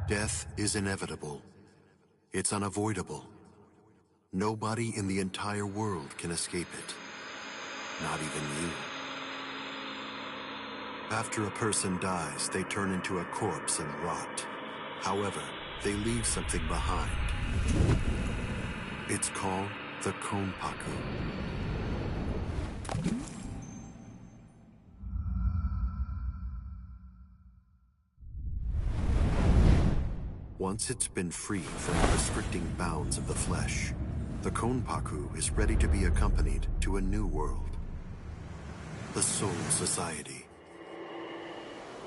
Death is inevitable. It's unavoidable. Nobody in the entire world can escape it. Not even you. After a person dies, they turn into a corpse and rot. However, they leave something behind. It's called the Konpaku. Once it's been freed from the restricting bounds of the flesh, the Konpaku is ready to be accompanied to a new world. The Soul Society.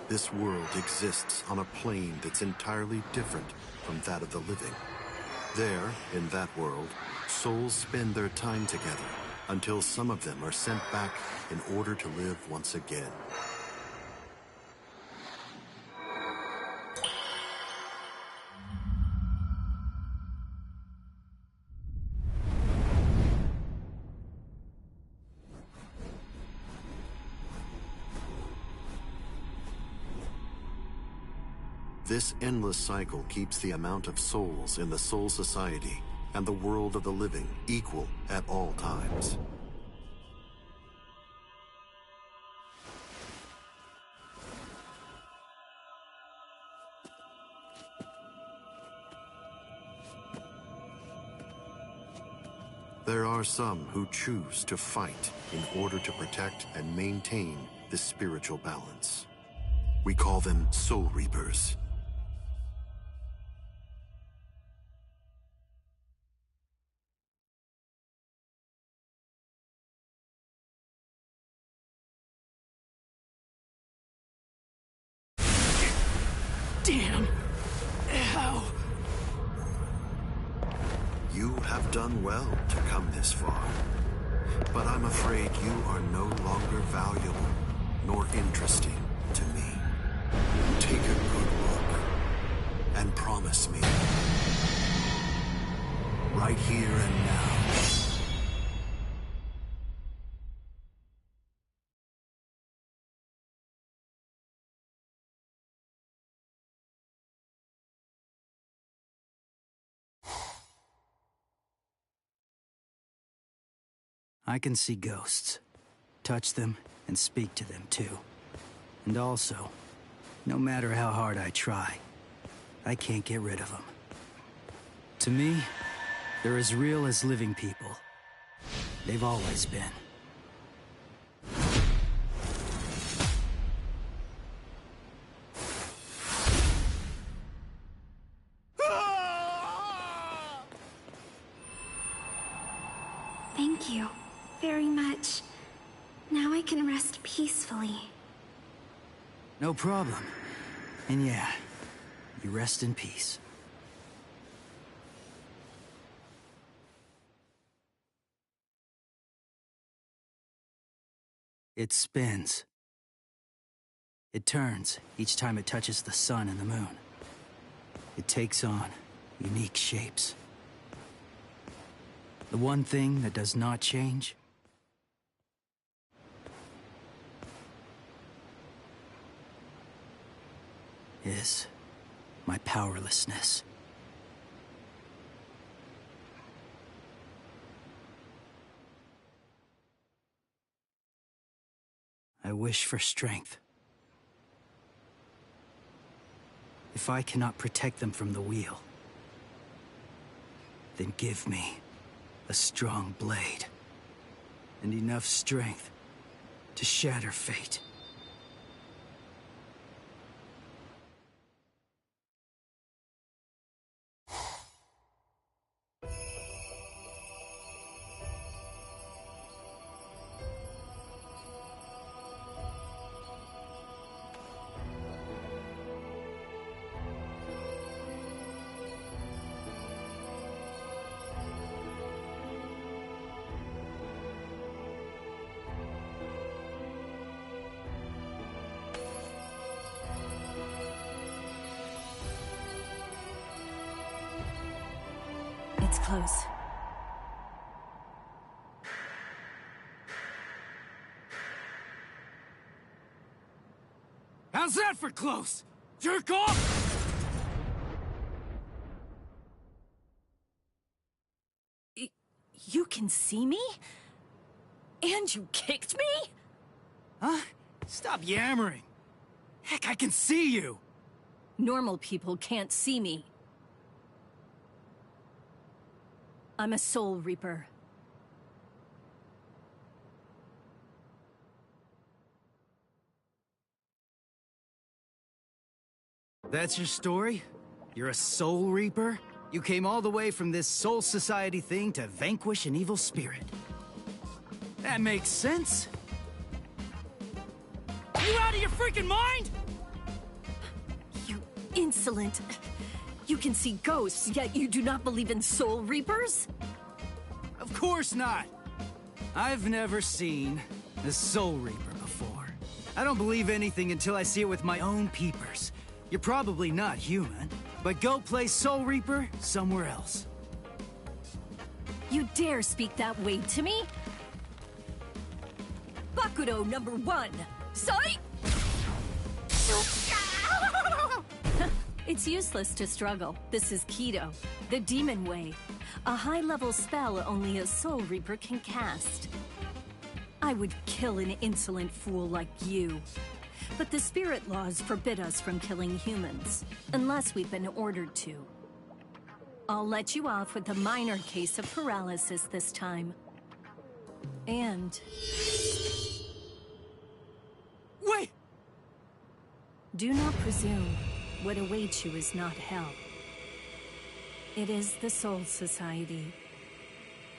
This world exists on a plane that's entirely different from that of the living. There, in that world, souls spend their time together until some of them are sent back in order to live once again. This endless cycle keeps the amount of souls in the Soul Society and the world of the living equal at all times. There are some who choose to fight in order to protect and maintain this spiritual balance. We call them Soul Reapers. Damn! Ow! You have done well to come this far, but I'm afraid you are no longer valuable nor interesting to me. Take a good look and promise me, right here and now, I can see ghosts, touch them, and speak to them too. And also, no matter how hard I try, I can't get rid of them. To me, they're as real as living people. They've always been. Thank you very much. Now I can rest peacefully. No problem. And yeah, you rest in peace. It spins. It turns each time it touches the sun and the moon. It takes on unique shapes. The one thing that does not change is my powerlessness. I wish for strength. If I cannot protect them from the wheel, then give me a strong blade and enough strength to shatter fate. It's close. How's that for close? Jerk off! You can see me? And you kicked me? Huh? Stop yammering. Heck, I can see you! Normal people can't see me. I'm a Soul Reaper. That's your story? You're a Soul Reaper? You came all the way from this Soul Society thing to vanquish an evil spirit. That makes sense. You out of your freaking mind?! You insolent... You can see ghosts, yet you do not believe in Soul Reapers? Of course not! I've never seen a Soul Reaper before. I don't believe anything until I see it with my own peepers. You're probably not human, but go play Soul Reaper somewhere else. You dare speak that way to me? Bakudo number 1, Sai! It's useless to struggle. This is Kido, the demon way. A high-level spell only a Soul Reaper can cast. I would kill an insolent fool like you. But the spirit laws forbid us from killing humans, unless we've been ordered to. I'll let you off with a minor case of paralysis this time. And... Wait! do not presume what awaits you is not hell. It is the Soul Society.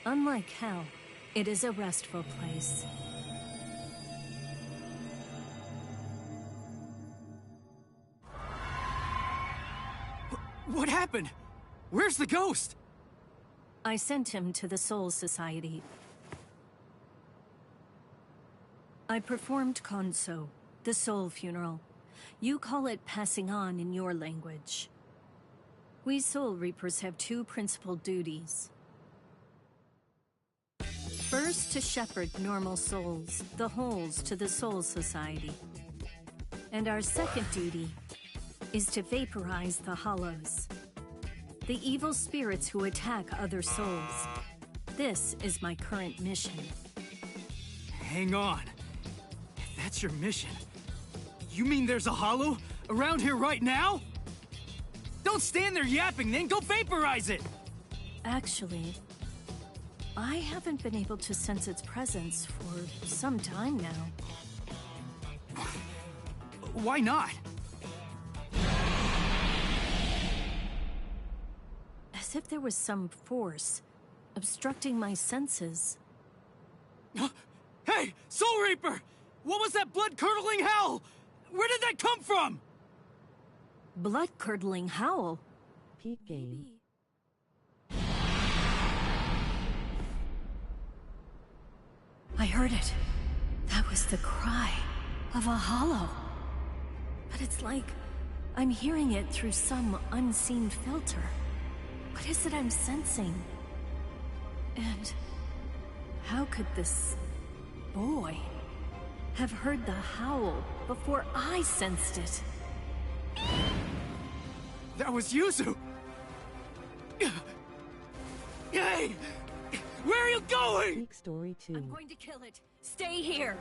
Unlike hell, it is a restful place. What happened? Where's the ghost? I sent him to the Soul Society. I performed Konso, the soul funeral. You call it passing on in your language. We Soul Reapers have 2 principal duties. First, to shepherd normal souls, the holes, to the Soul Society. And our second duty is to vaporize the hollows, the evil spirits who attack other souls. This is my current mission. Hang on. If that's your mission, you mean there's a hollow around here right now? Don't stand there yapping then, go vaporize it! Actually, I haven't been able to sense its presence for some time now. Why not? As if there was some force obstructing my senses. Hey, Soul Reaper! What was that blood-curdling howl? Where did that come from? Blood-curdling howl? Peak game. I heard it. That was the cry of a hollow. But it's like I'm hearing it through some unseen filter. What is it I'm sensing? And how could this boy have heard the howl before I sensed it? That was Yuzu! Hey! Where are you going? Peak story 2. I'm going to kill it. Stay here.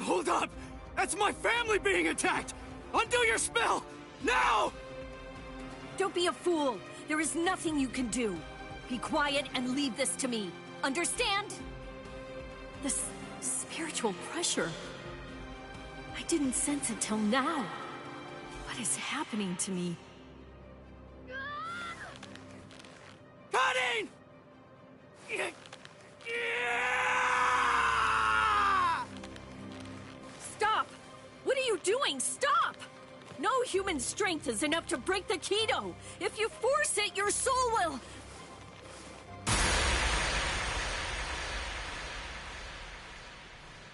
Hold up! That's my family being attacked! Undo your spell! Now! Don't be a fool. There is nothing you can do. Be quiet and leave this to me. Understand? This spiritual pressure. I didn't sense it till now. What is happening to me? Cutting! Stop! What are you doing? Stop! No human strength is enough to break the Kido. If you force it, your soul will...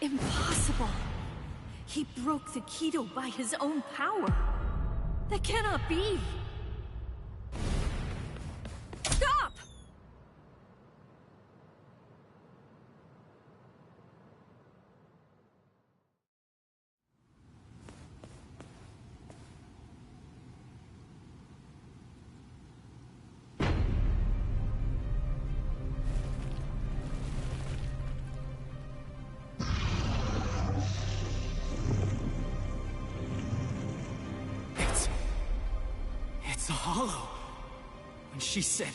Impossible. He broke the Kido by his own power. That cannot be. Stop! hollow. When she said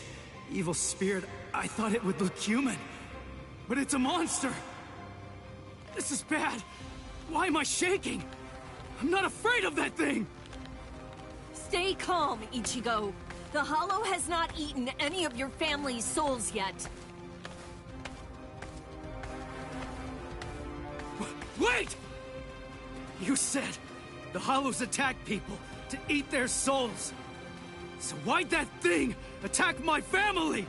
evil spirit, I thought it would look human. But it's a monster! This is bad! Why am I shaking? I'm not afraid of that thing! Stay calm, Ichigo. The Hollow has not eaten any of your family's souls yet. Wait! You said the Hollows attack people to eat their souls. So why'd that thing attack my family?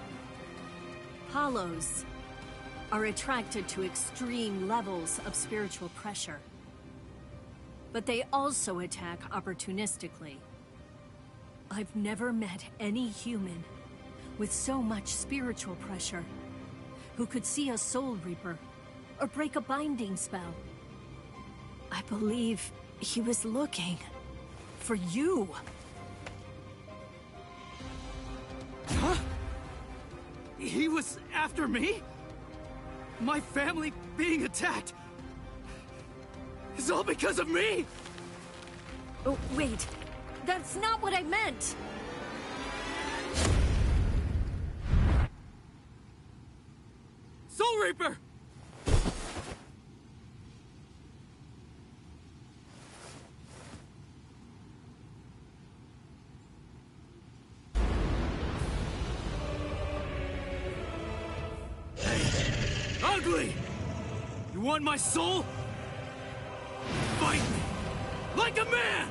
Hollows are attracted to extreme levels of spiritual pressure. But they also attack opportunistically. I've never met any human with so much spiritual pressure who could see a Soul Reaper or break a binding spell. I believe he was looking for you. Huh? He was after me? My family being attacked is all because of me? Oh, wait. That's not what I meant! Soul Reaper! Ugly! You want my soul? Fight me! Like a man!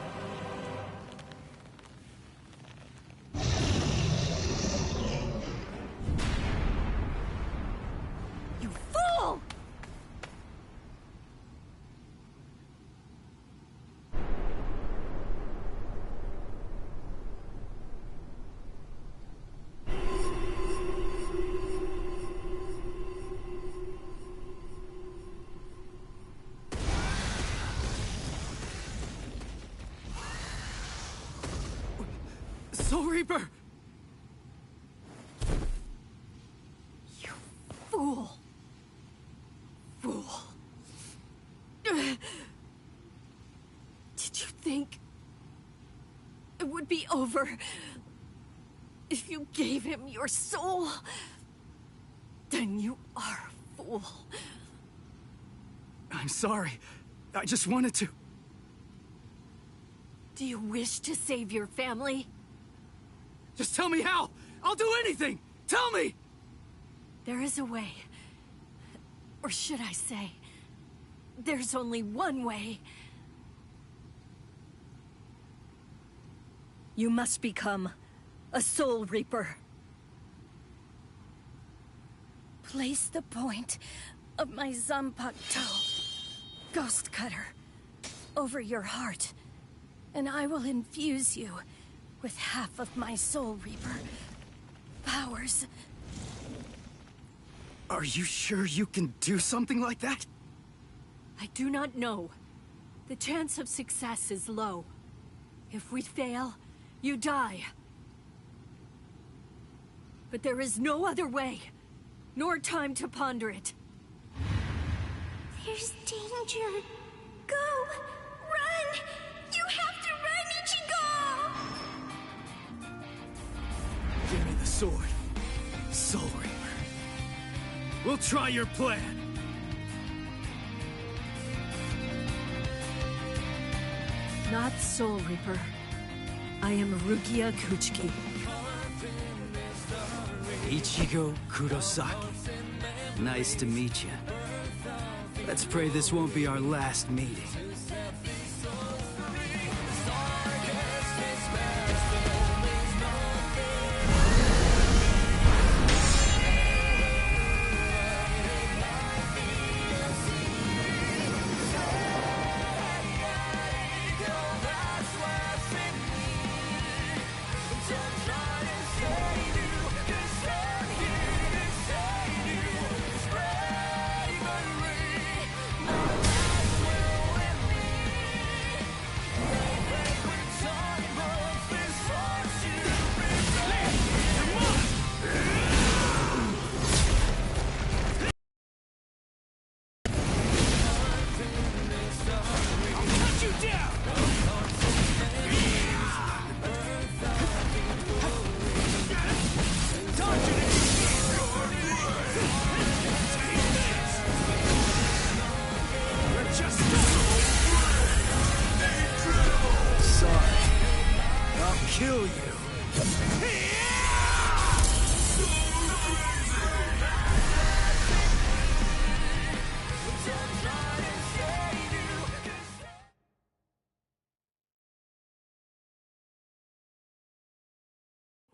You fool! Soul Reaper! You fool. Fool. Did you think it would be over if you gave him your soul? Then you are a fool. I'm sorry. I just wanted to... Do you wish to save your family? Just tell me how! I'll do anything! Tell me! There is a way. Or should I say, there's only one way. You must become a Soul Reaper. Place the point of my Zanpakuto, Ghost Cutter, over your heart, and I will infuse you with half of my Soul Reaper powers. Are you sure you can do something like that? I do not know. The chance of success is low. If we fail, you die. But there is no other way, nor time to ponder it. There's danger. Go! Run! You have to run, Ichigo! Give me the sword, Soul Reaper. We'll try your plan. Not Soul Reaper. I am Rukia Kuchiki. Ichigo Kurosaki. Nice to meet you. Let's pray this won't be our last meeting.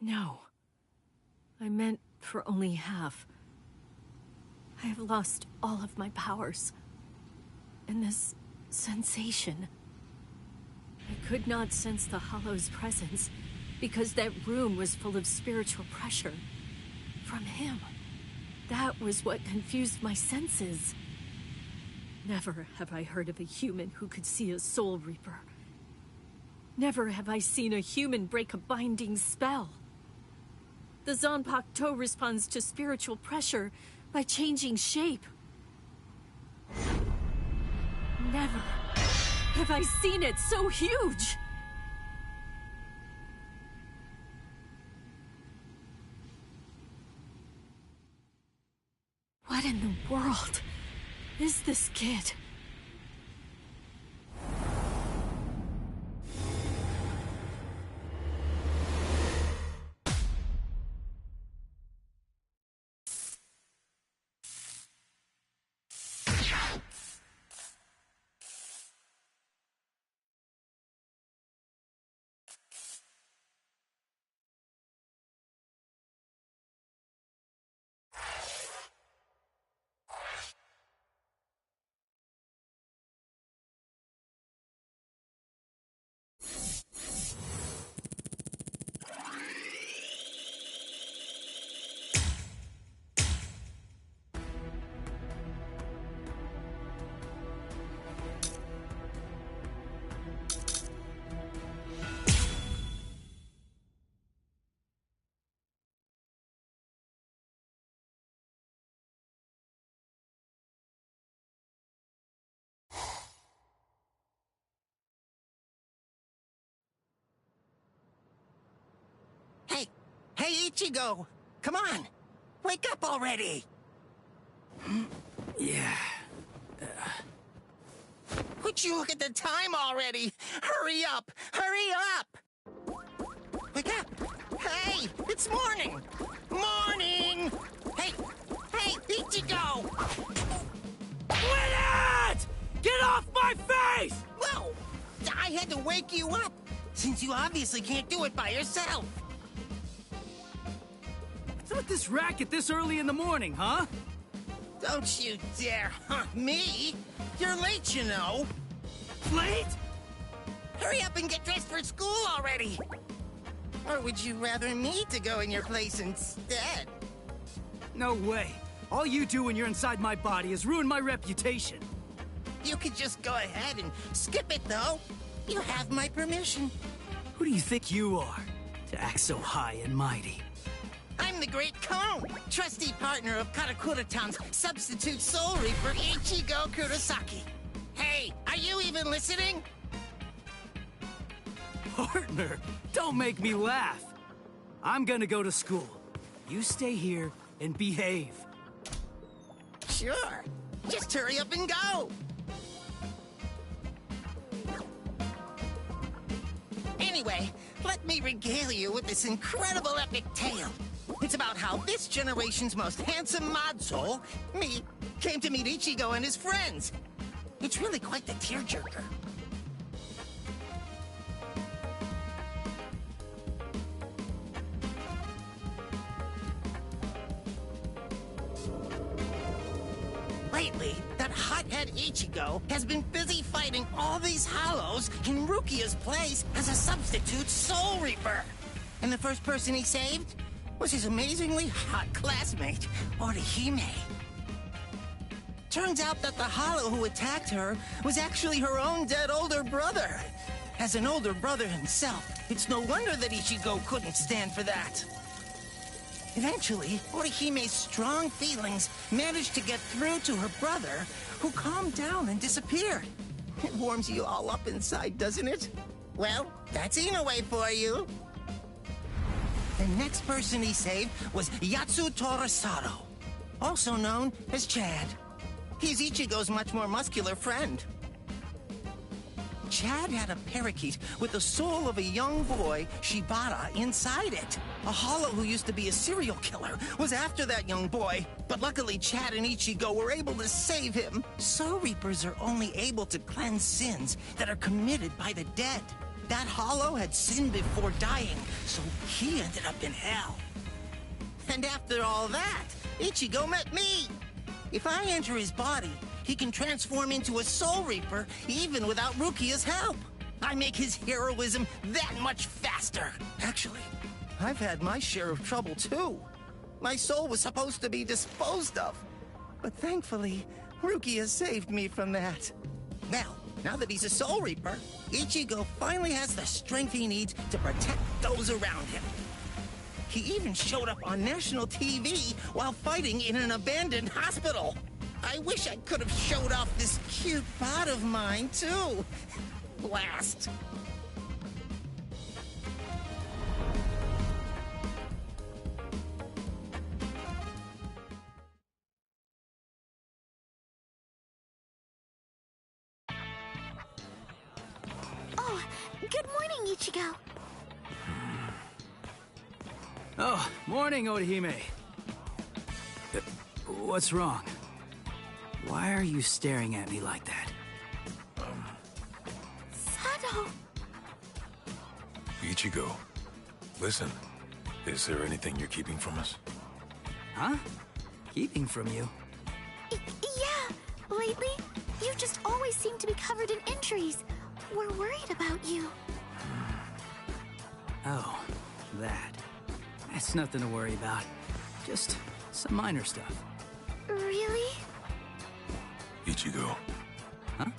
No. I meant for only half. I have lost all of my powers. And this sensation. I could not sense the Hollow's presence because that room was full of spiritual pressure. From him. That was what confused my senses. Never have I heard of a human who could see a Soul Reaper. Never have I seen a human break a binding spell. The Zanpakuto responds to spiritual pressure by changing shape. Never have I seen it so huge! What in the world is this kid? Hey, Ichigo! Come on! Wake up already! Yeah. Would you look at the time already? Hurry up! Hurry up! Wake up! Hey! It's morning! Morning! Hey! Hey, Ichigo! Quit it! Get off my face! Whoa! I had to wake you up, since you obviously can't do it by yourself. What's with this racket this early in the morning, huh? Don't you dare hunt me! You're late, you know! Late? Hurry up and get dressed for school already! Or would you rather me to go in your place instead? No way. All you do when you're inside my body is ruin my reputation. You could just go ahead and skip it, though. You have my permission. Who do you think you are, to act so high and mighty? I'm the Great Cone, trusty partner of Karakura-tan's substitute Soul Reaper, Ichigo Kurosaki. Hey, are you even listening? Partner, don't make me laugh. I'm gonna go to school. You stay here and behave. Sure. Just hurry up and go. Anyway, let me regale you with this incredible epic tale. It's about how this generation's most handsome mod soul, me, came to meet Ichigo and his friends. It's really quite the tearjerker. Lately, that hothead Ichigo has been busy fighting all these Hollows in Rukia's place as a substitute Soul Reaper. And the first person he saved was his amazingly hot classmate, Orihime. Turns out that the Hollow who attacked her was actually her own dead older brother. As an older brother himself, it's no wonder that Ichigo couldn't stand for that. Eventually, Orihime's strong feelings managed to get through to her brother, who calmed down and disappeared. It warms you all up inside, doesn't it? Well, that's Inoue for you. The next person he saved was Yatsu Torasaro, also known as Chad. He's Ichigo's much more muscular friend. Chad had a parakeet with the soul of a young boy, Shibata, inside it. A Hollow who used to be a serial killer was after that young boy, but luckily Chad and Ichigo were able to save him. Soul Reapers are only able to cleanse sins that are committed by the dead. That Hollow had sinned before dying, so he ended up in hell. And after all that, Ichigo met me. If I enter his body, he can transform into a Soul Reaper even without Rukia's help. I make his heroism that much faster. Actually, I've had my share of trouble too. My soul was supposed to be disposed of. But thankfully, Rukia saved me from that. Now that he's a Soul Reaper, Ichigo finally has the strength he needs to protect those around him. He even showed up on national TV while fighting in an abandoned hospital. I wish I could have showed off this cute bod of mine, too. Blast. Oh, good morning, Ichigo. Oh, morning, Orihime. What's wrong? Why are you staring at me like that? Sado. Ichigo, listen. Is there anything you're keeping from us? Huh? Keeping from you? Yeah, lately, you just always seem to be covered in injuries. We're worried about you. Oh, that. That's nothing to worry about. Just some minor stuff. Really? Ichigo. Huh?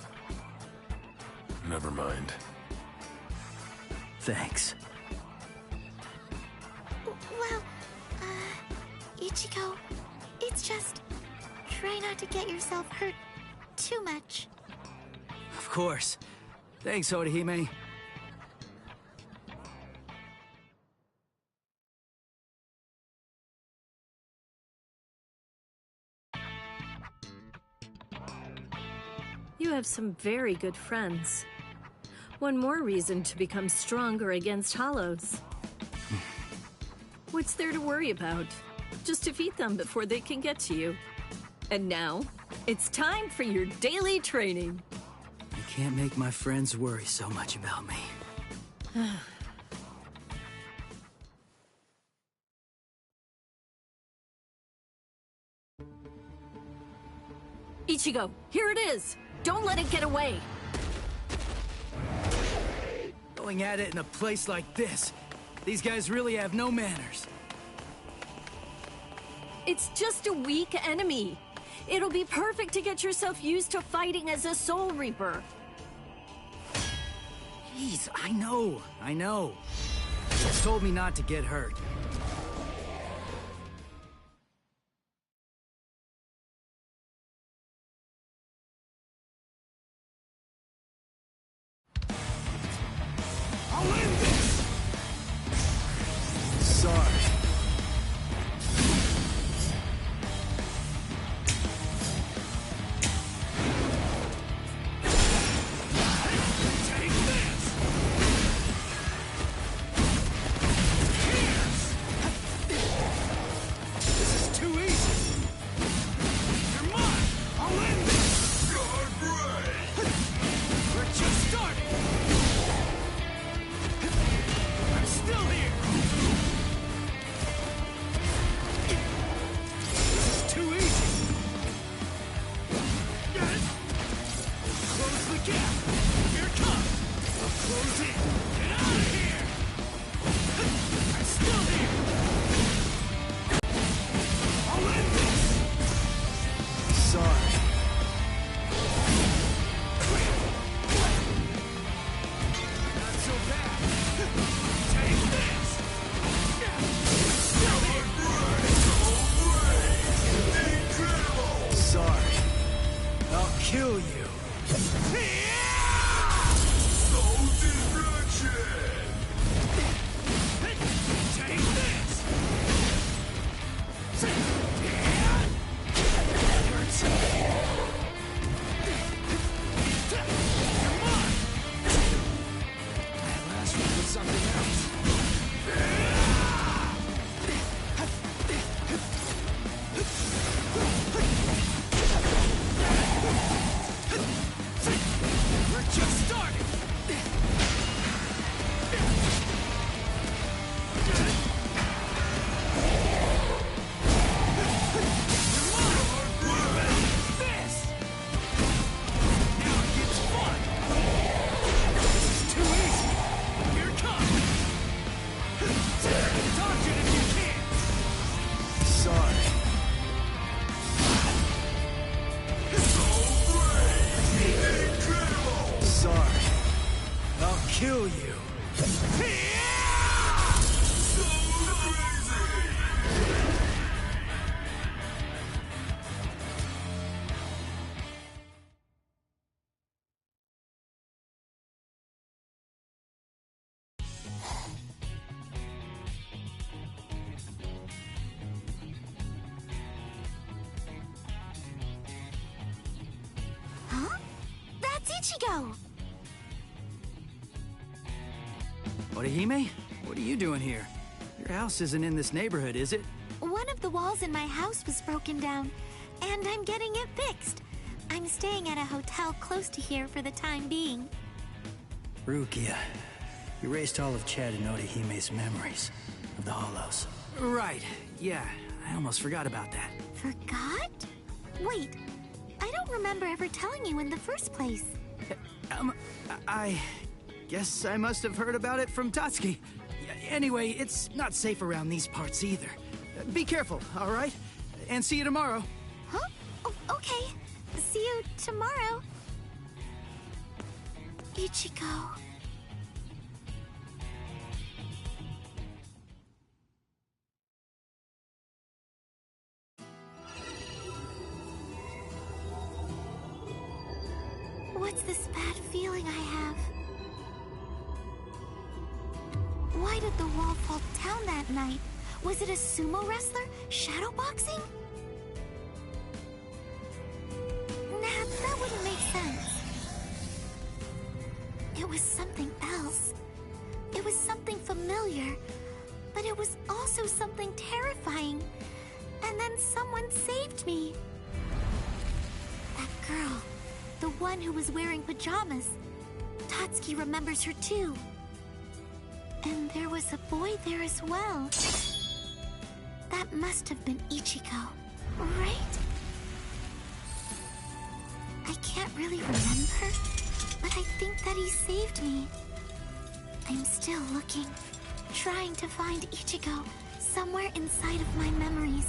Never mind. Thanks. Well, Ichigo, it's just... try not to get yourself hurt too much. Of course. Thanks, Orihime. You have some very good friends. One more reason to become stronger against Hollows. What's there to worry about? Just defeat them before they can get to you. And now, it's time for your daily training. I can't make my friends worry so much about me. Ichigo, here it is! Don't let it get away! Going at it in a place like this. These guys really have no manners. It's just a weak enemy. It'll be perfect to get yourself used to fighting as a Soul Reaper. Jeez, I know. You just told me not to get hurt. I'll end this! Sorry. Take this! Ichigo! Orihime? What are you doing here? Your house isn't in this neighborhood, is it? One of the walls in my house was broken down, and I'm getting it fixed. I'm staying at a hotel close to here for the time being. Rukia, you erased all of Chad and Orihime's memories of the Hollows. Right, yeah, I almost forgot about that. Forgot? Wait, I don't remember ever telling you in the first place. I guess I must have heard about it from Tatsuki. Anyway, it's not safe around these parts either. Be careful, all right? And see you tomorrow. Huh? Oh, okay. See you tomorrow. Ichigo. What's this bad feeling I have? Why did the wall fall down that night? Was it a sumo wrestler shadowboxing? Nah, that wouldn't make sense. It was something else. It was something familiar, but it was also something terrifying. And then someone saved me. That girl, the one who was wearing pajamas. Tatsuki remembers her too. And there was a boy there as well. That must have been Ichigo, right? I can't really remember, but I think that he saved me. I'm still looking, trying to find Ichigo somewhere inside of my memories.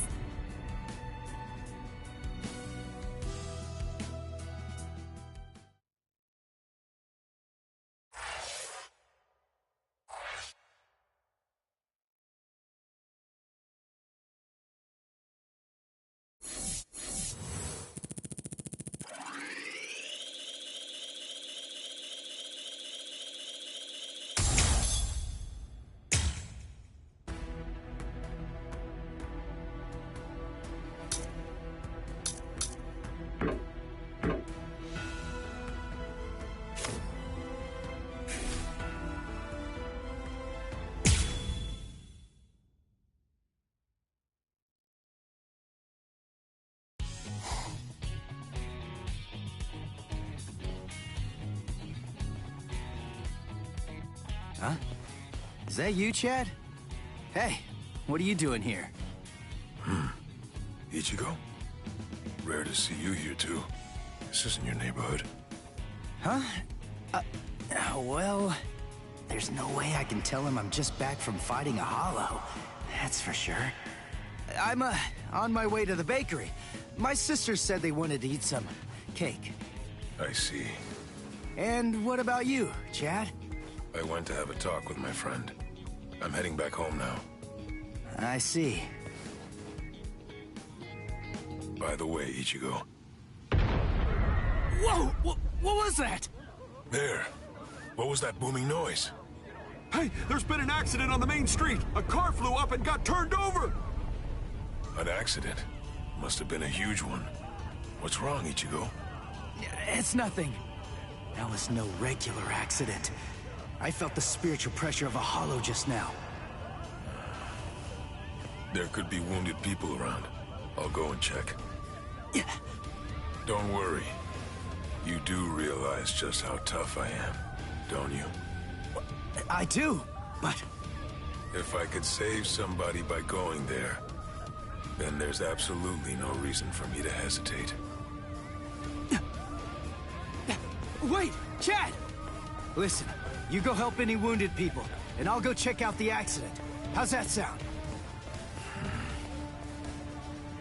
Huh? Is that you, Chad? Hey, what are you doing here? Ichigo? Rare to see you here, too. This isn't your neighborhood. Huh? Well, there's no way I can tell him I'm just back from fighting a hollow. That's for sure. I'm, on my way to the bakery. My sisters said they wanted to eat some cake. I see. And what about you, Chad? I went to have a talk with my friend. I'm heading back home now. I see. By the way, Ichigo. Whoa! What was that? There. What was that booming noise? Hey, there's been an accident on the main street. A car flew up and got turned over. An accident? Must have been a huge one. What's wrong, Ichigo? It's nothing. That was no regular accident. I felt the spiritual pressure of a hollow just now. There could be wounded people around. I'll go and check. Yeah. Don't worry. You do realize just how tough I am, don't you? I do, but... If I could save somebody by going there, then there's absolutely no reason for me to hesitate. Wait, Chad! Listen, you go help any wounded people, and I'll go check out the accident. How's that sound?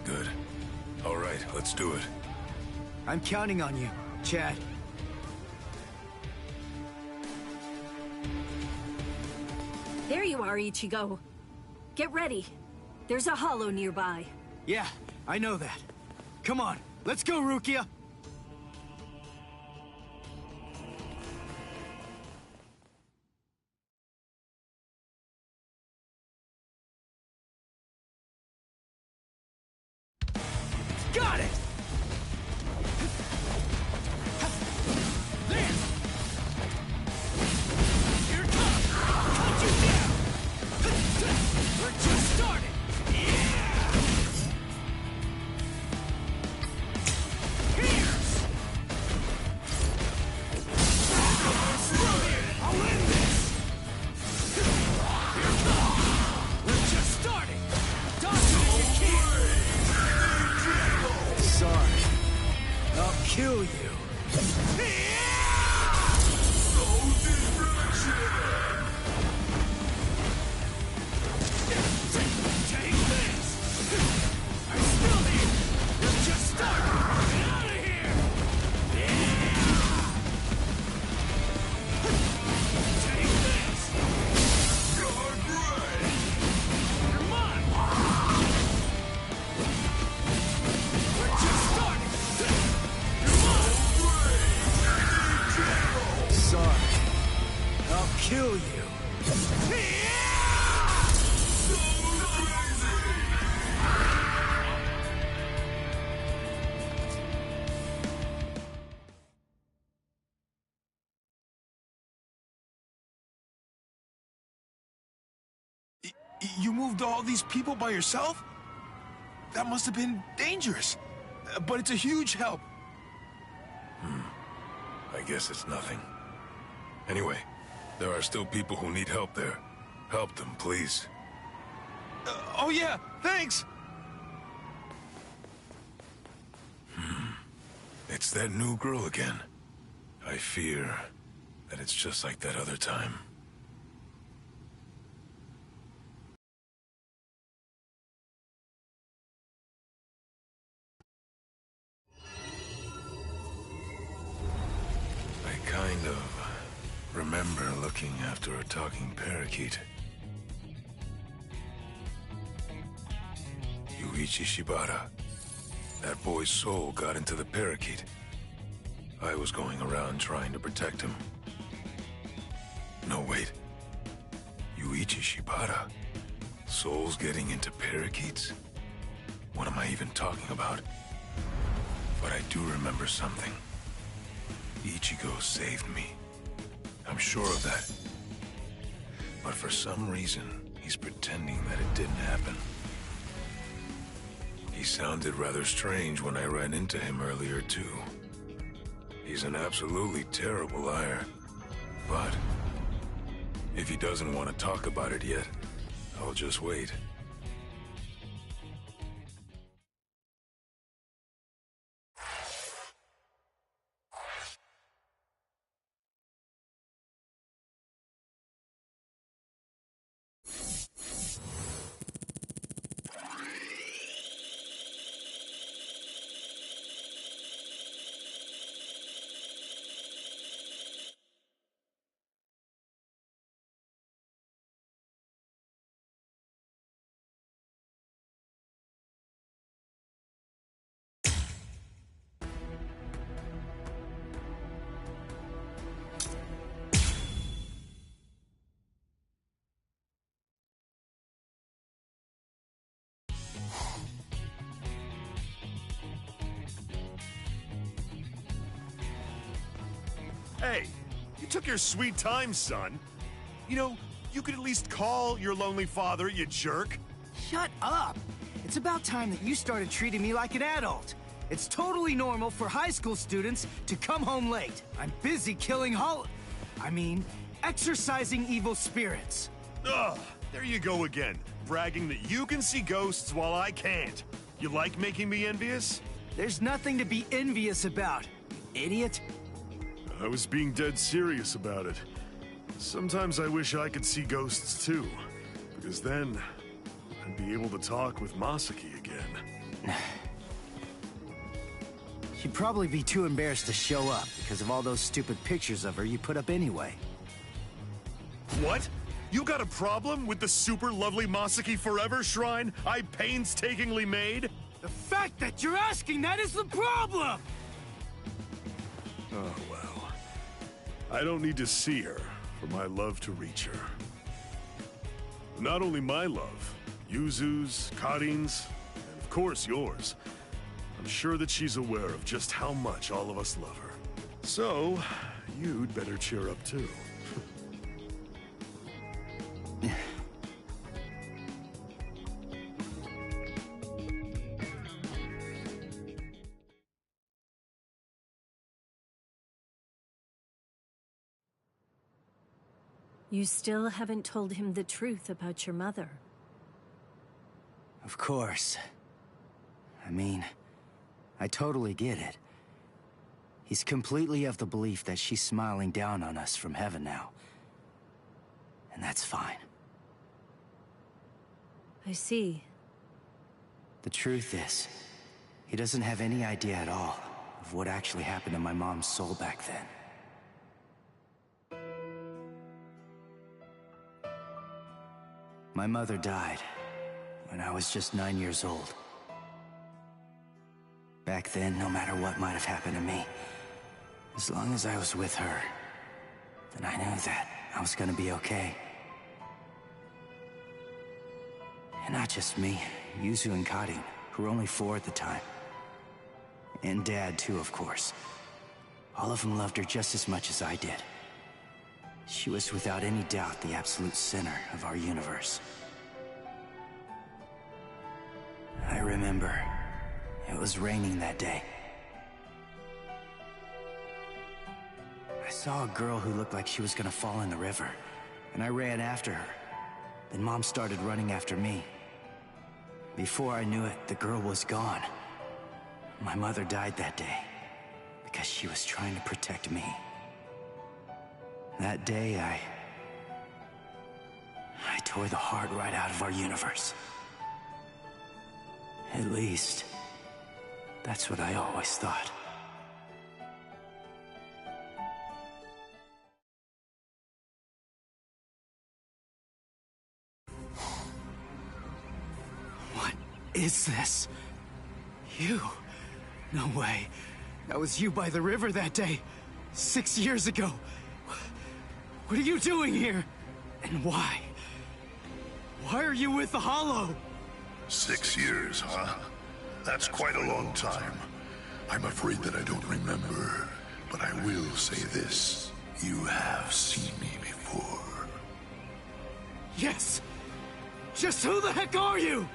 Good. All right, let's do it. I'm counting on you, Chad. There you are, Ichigo. Get ready. There's a hollow nearby. Yeah, I know that. Come on, let's go, Rukia! Got it! There! Sorry. I'll kill you. Take this! I'm still here! You're just stuck! Get out of here! Take this! You're great! Come on! We're just starting! Come on! Sorry. I'll kill you. You moved all these people by yourself? That must have been dangerous. But it's a huge help. I guess it's nothing. Anyway, there are still people who need help there. Help them, please. Oh yeah, thanks! It's that new girl again. I fear that it's just like that other time. I kind of remember looking after a talking parakeet. Yuichi Shibata. That boy's soul got into the parakeet. I was going around trying to protect him. No, wait. Yuichi Shibata? Souls getting into parakeets? What am I even talking about? But I do remember something. Ichigo saved me. I'm sure of that. But for some reason, he's pretending that it didn't happen. He sounded rather strange when I ran into him earlier, too. He's an absolutely terrible liar. But if he doesn't want to talk about it yet, I'll just wait. Hey, you took your sweet time, son. You know, you could at least call your lonely father, you jerk. Shut up! It's about time that you started treating me like an adult. It's totally normal for high school students to come home late. I'm busy killing exorcising evil spirits. Ugh, there you go again, bragging that you can see ghosts while I can't. You like making me envious? There's nothing to be envious about, you idiot. I was being dead serious about it. Sometimes I wish I could see ghosts too, because then I'd be able to talk with Masaki again. She'd probably be too embarrassed to show up because of all those stupid pictures of her you put up anyway. What? You got a problem with the super lovely Masaki Forever shrine I painstakingly made? The fact that you're asking that is the problem! Oh, well. I don't need to see her for my love to reach her. Not only my love, Yuzu's, Karin's, and of course yours. I'm sure that she's aware of just how much all of us love her. So, you'd better cheer up too. You still haven't told him the truth about your mother. Of course. I totally get it. He's completely of the belief that she's smiling down on us from heaven now. And that's fine. I see. The truth is, he doesn't have any idea at all of what actually happened to my mom's soul back then. My mother died when I was just 9 years old. Back then, no matter what might have happened to me, as long as I was with her, then I knew that I was gonna be okay. And not just me, Yuzu and Karin, who were only 4 at the time. And Dad, too, of course. All of them loved her just as much as I did. She was without any doubt the absolute center of our universe. I remember it was raining that day. I saw a girl who looked like she was gonna fall in the river, and I ran after her. Then Mom started running after me. Before I knew it, the girl was gone. My mother died that day because she was trying to protect me. That day, I tore the heart right out of our universe. At least, that's what I always thought. What is this? You? No way. That was you by the river that day. 6 years ago. What are you doing here? And why? Why are you with the Hollow? 6 years, huh? That's quite a long time. I'm afraid that I don't remember, but I will say this. You have seen me before. Yes! Just who the heck are you?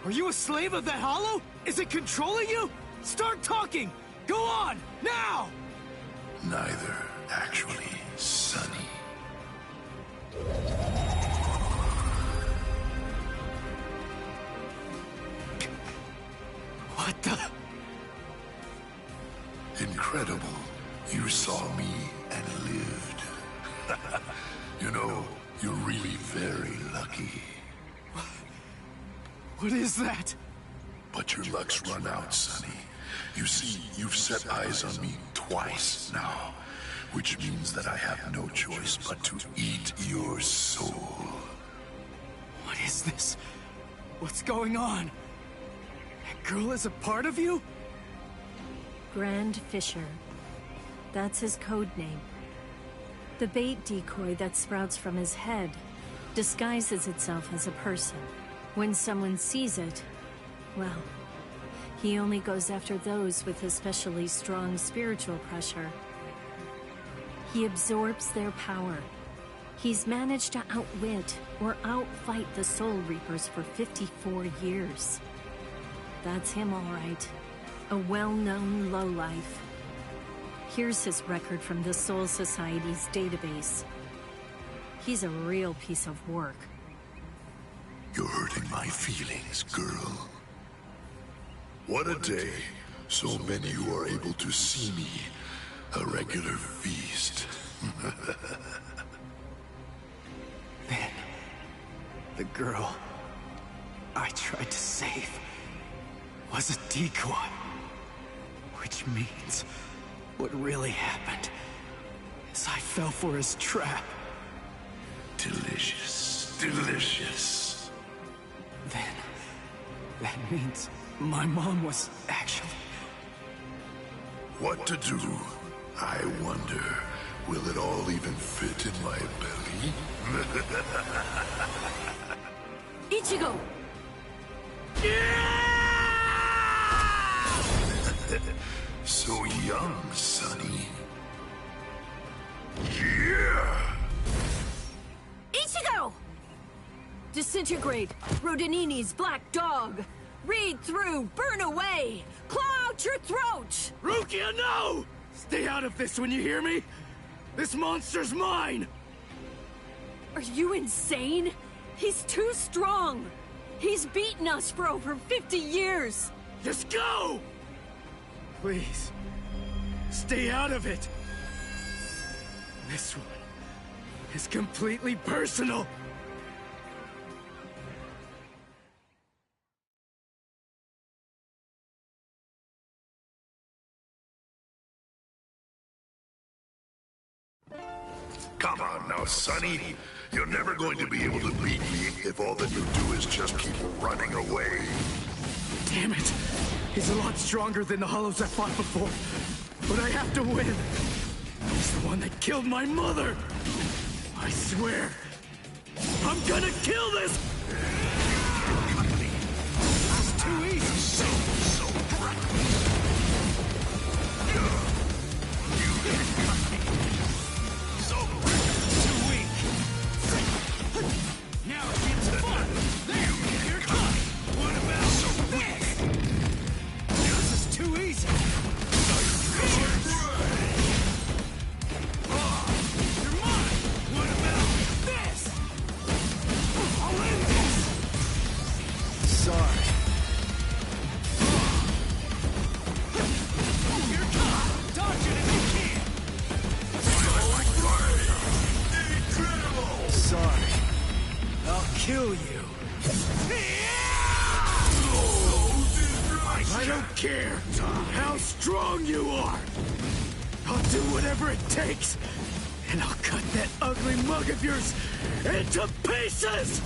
Are you a slave of that Hollow? Is it controlling you? Start talking! Go on, now! Neither, actually, Sonny. What the? Incredible. You saw me and lived. You know, you're really very lucky. What is that? But your luck's run out, Sonny. You see, you've set eyes on me twice now, which means that I have no choice but to eat your soul. What is this? What's going on? That girl is a part of you? Grand Fisher. That's his code name. The bait decoy that sprouts from his head disguises itself as a person. When someone sees it, well, he only goes after those with especially strong spiritual pressure. He absorbs their power. He's managed to outwit or outfight the Soul Reapers for 54 years. That's him, all right. A well-known lowlife. Here's his record from the Soul Society's database. He's a real piece of work. You're hurting my feelings, girl. What a day. So many who are able to see me. A regular feast. Then, the girl I tried to save was a decoy. Which means what really happened is I fell for his trap. Delicious. Delicious. Then, that means my mom was actually... What to do? I wonder, will it all even fit in my belly? Ichigo! So young, Sonny. Yeah! Ichigo! Disintegrate, Rodinini's black dog! Read through, burn away! Claw out your throat! Rukia, no! Stay out of this when you hear me! This monster's mine! Are you insane? He's too strong! He's beaten us for over 50 years! Just go! Please, stay out of it. This one is completely personal. Come on now, Sonny. You're never going to be able to beat me if all that you do is just keep running away. Damn it. He's a lot stronger than the Hollows I fought before. But I have to win. He's the one that killed my mother. I swear, I'm gonna kill this! This is too easy. So too weak. Now it gets fun. There, here it comes. What about this? This is too easy. You're mine. What about this? I'll end this. Sorry. Here it comes. Dodge it if you can. Sorry. I'll kill you. I don't care how strong you are. I'll do whatever it takes. And I'll cut that ugly mug of yours into pieces!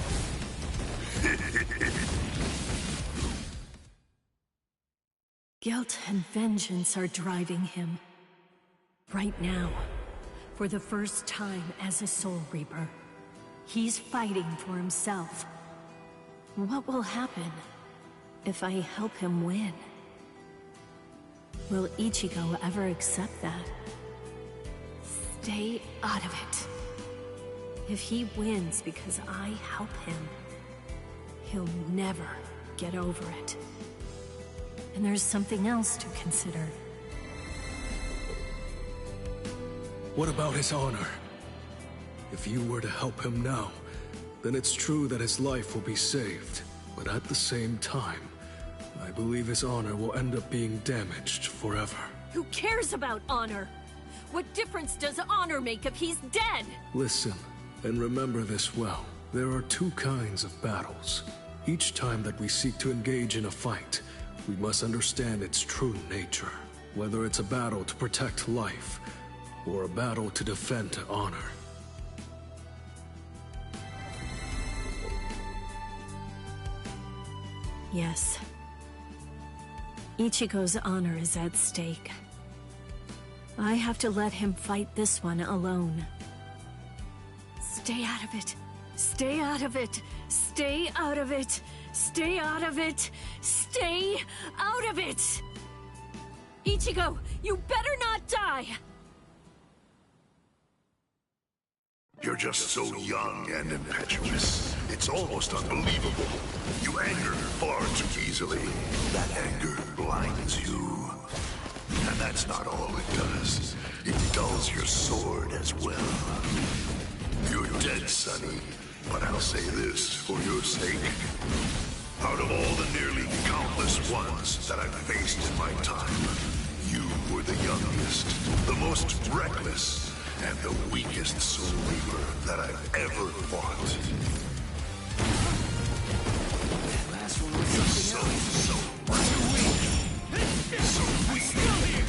Guilt and vengeance are driving him. Right now, for the first time as a Soul Reaper, he's fighting for himself. What will happen if I help him win? Will Ichigo ever accept that? Stay out of it. If he wins because I help him, he'll never get over it. And there's something else to consider. What about his honor? If you were to help him now, then it's true that his life will be saved. But at the same time, I believe his honor will end up being damaged forever. Who cares about honor? What difference does honor make if he's dead? Listen, and remember this well. There are two kinds of battles. Each time that we seek to engage in a fight, we must understand its true nature. Whether it's a battle to protect life, or a battle to defend honor. Yes. Ichigo's honor is at stake. I have to let him fight this one alone. Stay out of it. Stay out of it. Stay out of it. Stay out of it. Stay out of it! Ichigo, you better not die! You're just so young and impetuous. It's almost unbelievable. You anger far too easily. That anger blinds you. And that's not all it does. It dulls your sword as well. You're dead, Sonny. But I'll say this for your sake. Out of all the nearly countless ones that I've faced in my time, you were the youngest, the most reckless, and the weakest Soul Reaper that I've ever fought. That last one was something else. So weak. So weak. Still here.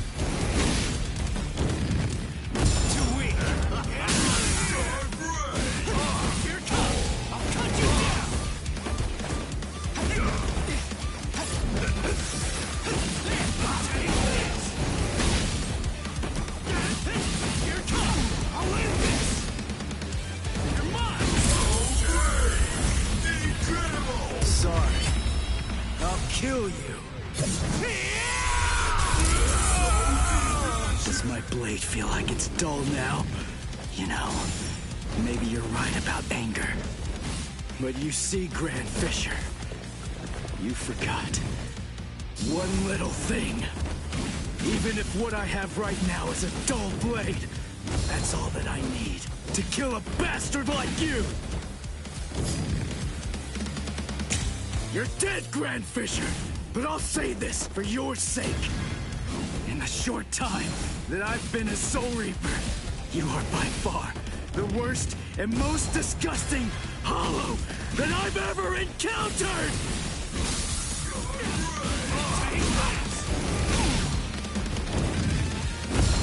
Too weak. Here it comes. I'll cut you down. Here it comes. I'll end this. You're mine. Incredible. Sorry. I'll kill you. Does my blade feel like it's dull now? You know, maybe you're right about anger. But you see, Grand Fisher, you forgot one little thing. Even if what I have right now is a dull blade, that's all that I need to kill a bastard like you! You're dead, Grand Fisher! But I'll say this for your sake. In the short time that I've been a Soul Reaper, you are by far the worst and most disgusting Hollow that I've ever encountered!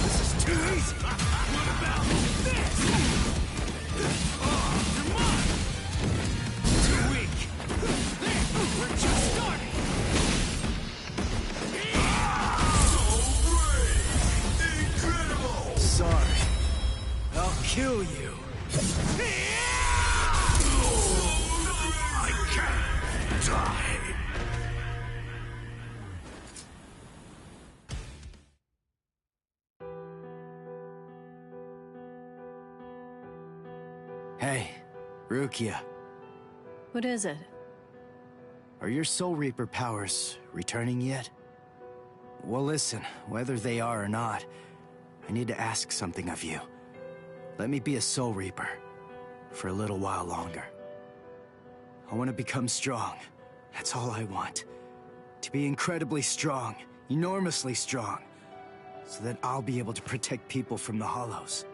This is too easy! What about this? Come on! Too weak! We're just starting! Incredible! Sorry. I'll kill you. I can't die. Hey, Rukia. What is it? Are your Soul Reaper powers returning yet? Well, listen, whether they are or not, I need to ask something of you. Let me be a Soul Reaper for a little while longer. I want to become strong. That's all I want. To be incredibly strong, enormously strong, so that I'll be able to protect people from the Hollows.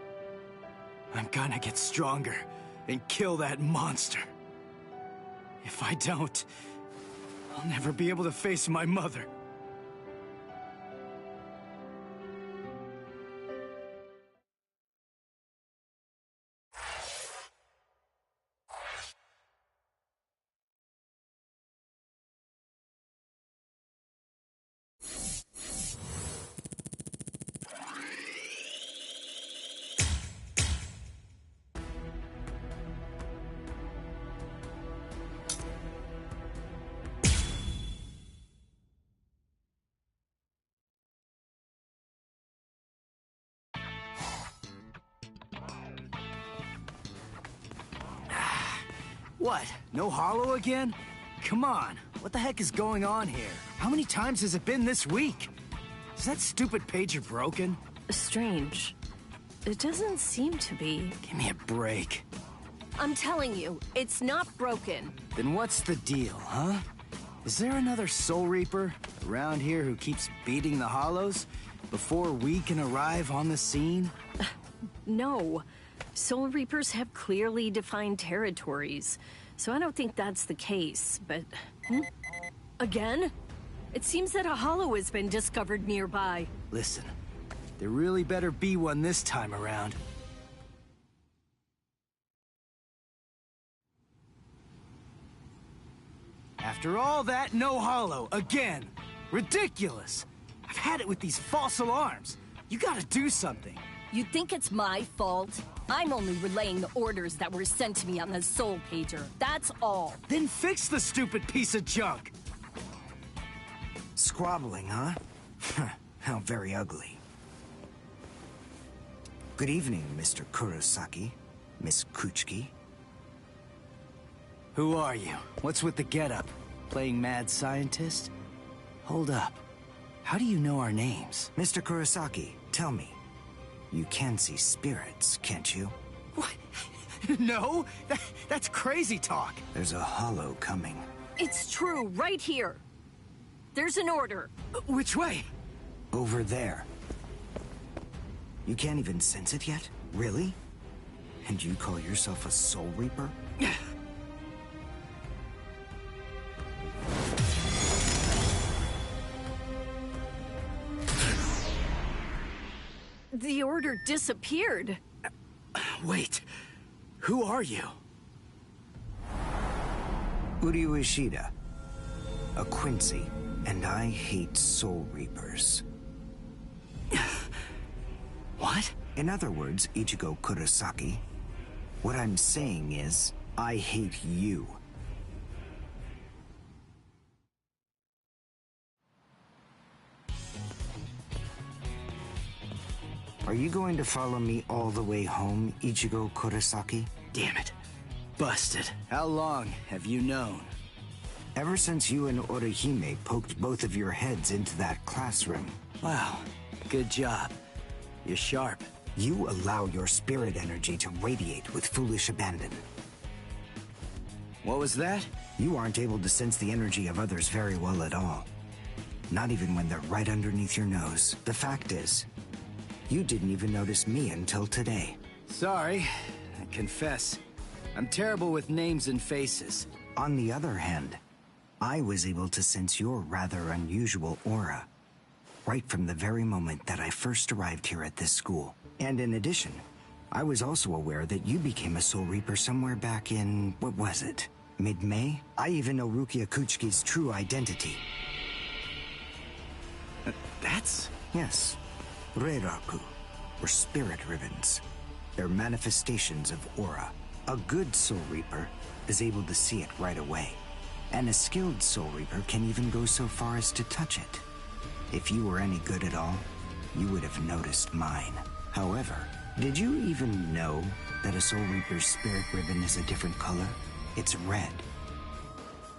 I'm gonna get stronger and kill that monster. If I don't, I'll never be able to face my mother. What? No Hollow again? Come on, what the heck is going on here? How many times has it been this week? Is that stupid pager broken? Strange. It doesn't seem to be. Give me a break. I'm telling you, it's not broken. Then what's the deal, huh? Is there another Soul Reaper around here who keeps beating the Hollows before we can arrive on the scene? No. Soul Reapers have clearly defined territories, so I don't think that's the case, but... Again? It seems that a Hollow has been discovered nearby. Listen, there really better be one this time around. After all that, no Hollow, again! Ridiculous! I've had it with these false alarms. You gotta do something. You think it's my fault? I'm only relaying the orders that were sent to me on the Soul Pager. That's all. Then fix the stupid piece of junk! Squabbling, huh? How very ugly. Good evening, Mr. Kurosaki, Miss Kuchiki. Who are you? What's with the getup? Playing mad scientist? Hold up. How do you know our names? Mr. Kurosaki, tell me. You can see spirits, can't you? What? No? That's crazy talk. There's a Hollow coming. It's true, right here. There's an order. Which way? Over there. You can't even sense it yet? Really? And you call yourself a Soul Reaper? The order disappeared. Wait. Who are you? Uryu Ishida. A Quincy. And I hate Soul Reapers. What? In other words, Ichigo Kurosaki, what I'm saying is, I hate you. Are you going to follow me all the way home, Ichigo Kurosaki? Damn it. Busted. How long have you known? Ever since you and Orihime poked both of your heads into that classroom. Wow. Good job. You're sharp. You allow your spirit energy to radiate with foolish abandon. What was that? You aren't able to sense the energy of others very well at all. Not even when they're right underneath your nose. The fact is, you didn't even notice me until today. Sorry, I confess. I'm terrible with names and faces. On the other hand, I was able to sense your rather unusual aura right from the very moment that I first arrived here at this school. And in addition, I was also aware that you became a Soul Reaper somewhere back in, what was it? Mid-May? I even know Rukia Kuchki's true identity. That's? Yes. Reiraku, or spirit ribbons. They're manifestations of aura. A good Soul Reaper is able to see it right away. And a skilled Soul Reaper can even go so far as to touch it. If you were any good at all, you would have noticed mine. However, did you even know that a Soul Reaper's spirit ribbon is a different color? It's red.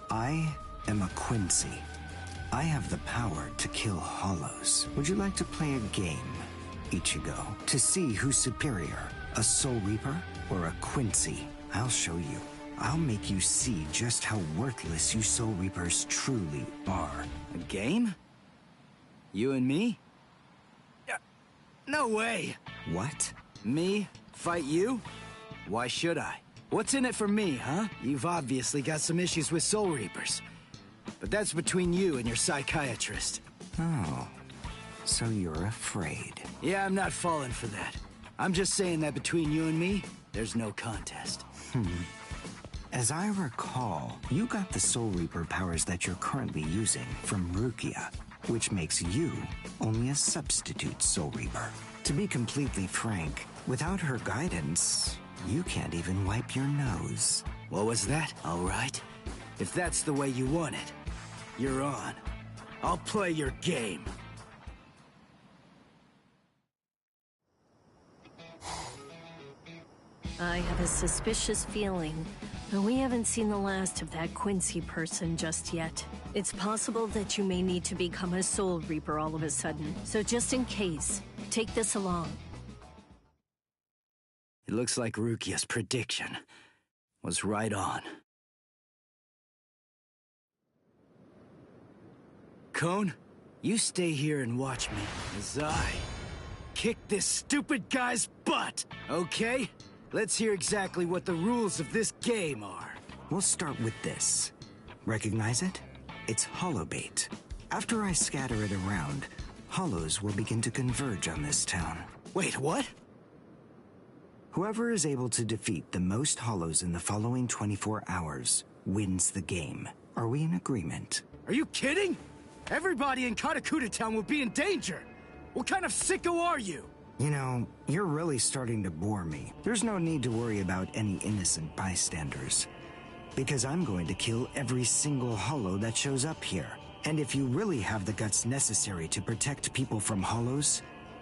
I am a Quincy. I have the power to kill hollows. Would you like to play a game, Ichigo, to see who's superior, a Soul Reaper or a Quincy? I'll show you. I'll make you see just how worthless you Soul Reapers truly are. A game? You and me? No way! What? Me? Fight you? Why should I? What's in it for me, huh? You've obviously got some issues with Soul Reapers. But that's between you and your psychiatrist. Oh, so you're afraid. Yeah, I'm not falling for that. I'm just saying that between you and me, there's no contest. As I recall, you got the Soul Reaper powers that you're currently using from Rukia, which makes you only a substitute Soul Reaper. To be completely frank, without her guidance, you can't even wipe your nose. What was that? All right. If that's the way you want it, you're on. I'll play your game. I have a suspicious feeling, but we haven't seen the last of that Quincy person just yet. It's possible that you may need to become a Soul Reaper all of a sudden, so just in case, take this along. It looks like Rukia's prediction was right on. Cone, you stay here and watch me as I kick this stupid guy's butt, okay? Let's hear exactly what the rules of this game are. We'll start with this. Recognize it? It's holobait. After I scatter it around, hollows will begin to converge on this town. Wait, what? Whoever is able to defeat the most hollows in the following 24 hours wins the game. Are we in agreement? Are you kidding? Everybody in Katakuta Town will be in danger. What kind of sicko are you? You know, you're really starting to bore me. There's no need to worry about any innocent bystanders. Because I'm going to kill every single hollow that shows up here. And if you really have the guts necessary to protect people from hollows,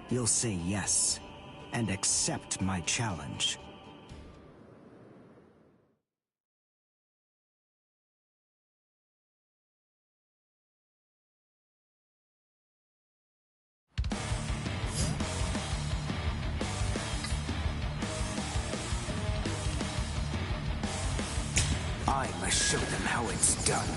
you'll say yes, and accept my challenge. I must show them how it's done.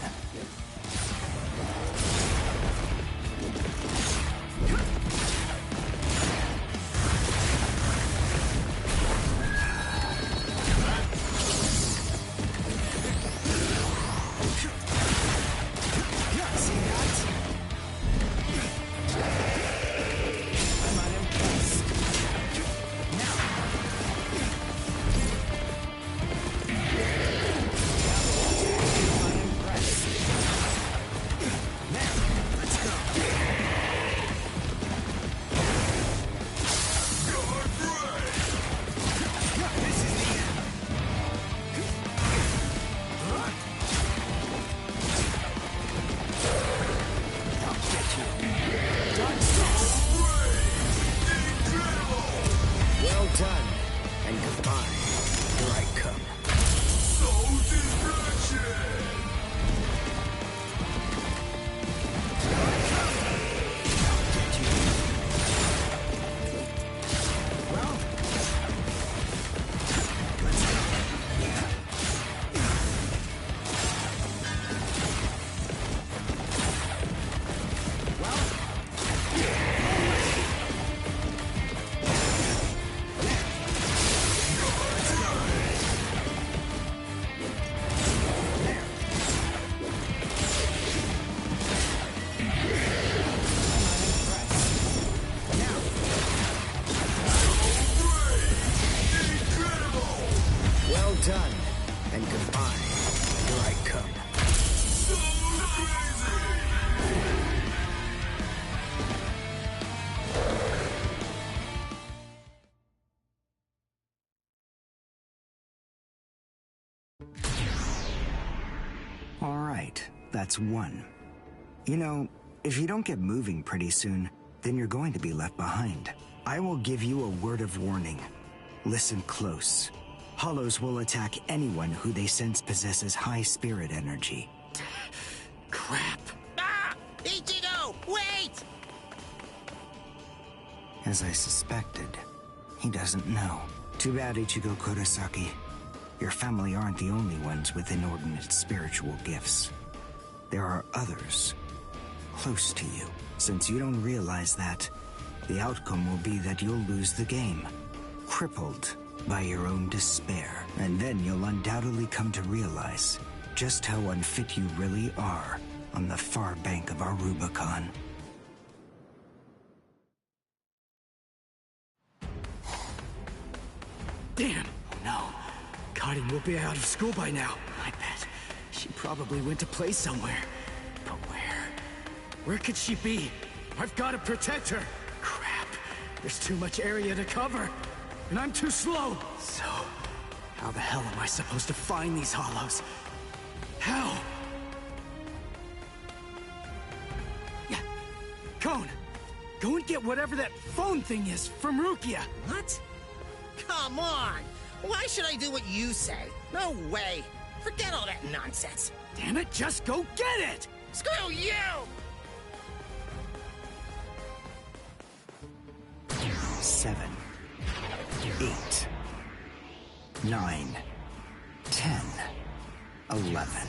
right, that's one. You know, if you don't get moving pretty soon, then you're going to be left behind. I will give you a word of warning. Listen close. Hollows will attack anyone who they sense possesses high spirit energy. Crap. Ah! Ichigo, wait! As I suspected, he doesn't know. Too bad, Ichigo Kurosaki. Your family aren't the only ones with inordinate spiritual gifts. There are others close to you. Since you don't realize that, the outcome will be that you'll lose the game, crippled by your own despair. And then you'll undoubtedly come to realize just how unfit you really are on the far bank of our Rubicon. Damn! No. Karin will be out of school by now. I bet. She probably went to play somewhere. But where? Where could she be? I've got to protect her! Crap. There's too much area to cover. And I'm too slow. So, how the hell am I supposed to find these hollows? How? Yeah. Cone! Go and get whatever that phone thing is from Rukia! What? Come on! Why should I do what you say? No way! Forget all that nonsense! Damn it, just go get it! Screw you! 7, 8, 9, 10, 11.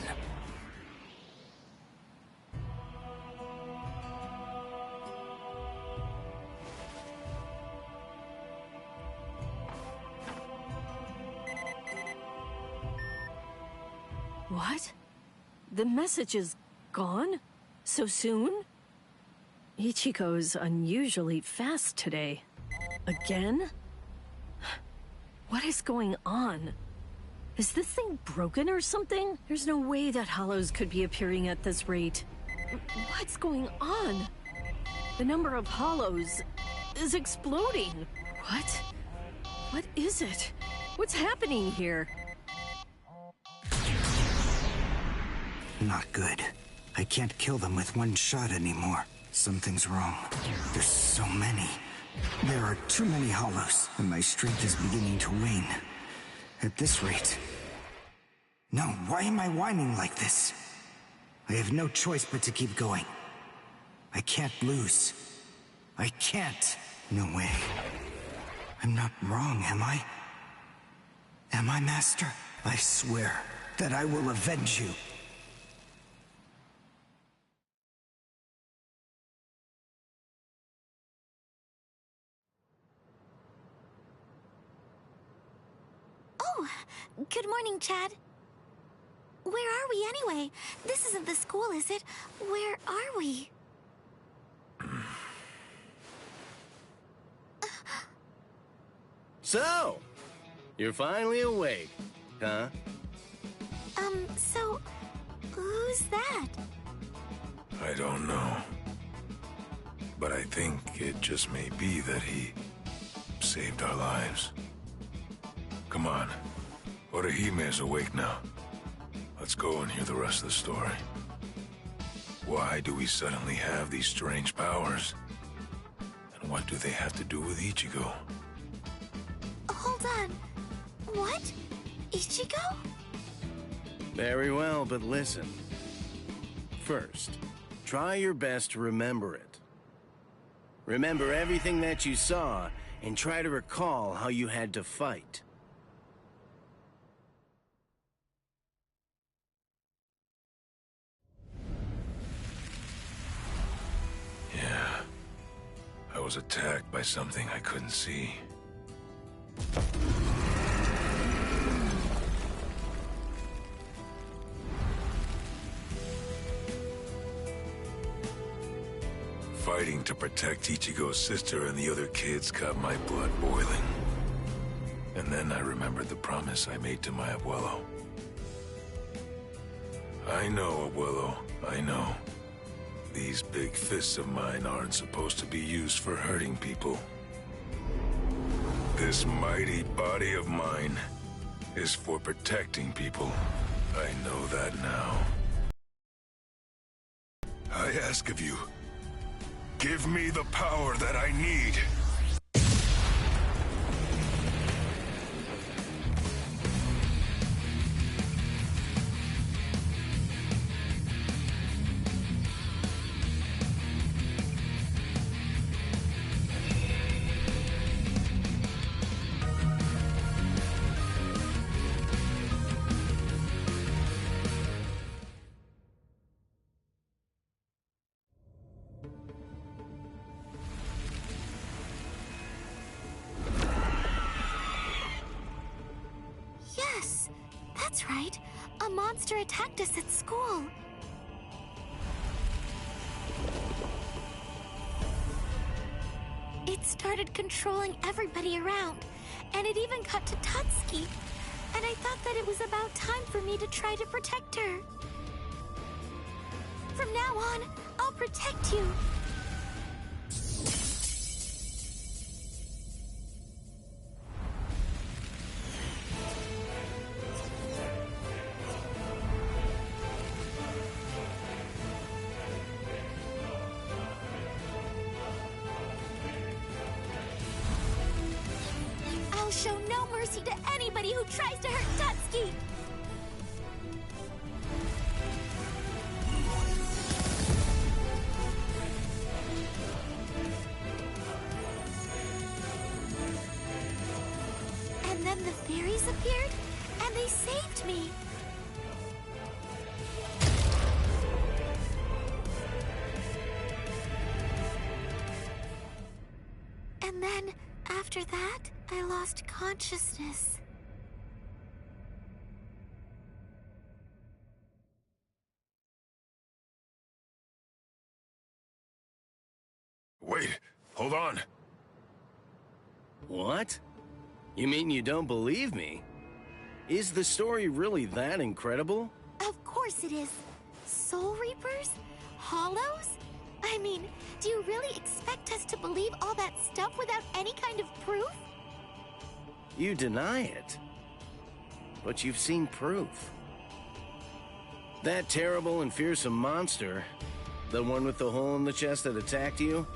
What? The message is gone? So soon? Ichigo's unusually fast today. Again? What is going on? Is this thing broken or something? There's no way that hollows could be appearing at this rate. What's going on? The number of hollows is exploding. What? What is it? What's happening here? Not good. I can't kill them with one shot anymore. Something's wrong. There's so many. There are too many hollows, and my strength is beginning to wane. At this rate... No, why am I whining like this? I have no choice but to keep going. I can't lose. I can't. No way. I'm not wrong, am I? Am I, Master? I swear that I will avenge you. Oh, good morning, Chad. Where are we anyway? This isn't the school, is it? Where are we? So, you're finally awake, huh? So, who's that? I don't know. But I think it just may be that he saved our lives. Come on. Orihime's awake now. Let's go and hear the rest of the story. Why do we suddenly have these strange powers? And what do they have to do with Ichigo? Hold on. What? Ichigo? Very well, but listen. First, try your best to remember it. Remember everything that you saw, and try to recall how you had to fight. Yeah. I was attacked by something I couldn't see. Fighting to protect Ichigo's sister and the other kids got my blood boiling. And then I remembered the promise I made to my abuelo. I know, abuelo, I know. These big fists of mine aren't supposed to be used for hurting people. This mighty body of mine is for protecting people. I know that now. I ask of you, give me the power that I need. Yes, that's right. A monster attacked us at school. It started controlling everybody around, and it even got to Tatsuki. And I thought that it was about time for me to try to protect her. From now on, I'll protect you. I'll show no mercy to anybody who tries to hurt Tatsuki! And then the fairies appeared, and they saved me. And then, after that, I lost consciousness. Wait, hold on. What? You mean you don't believe me? Is the story really that incredible? Of course it is. Soul Reapers? Hollows? I mean, do you really expect us to believe all that stuff without any kind of proof? You deny it. But you've seen proof. That terrible and fearsome monster, the one with the hole in the chest that attacked you,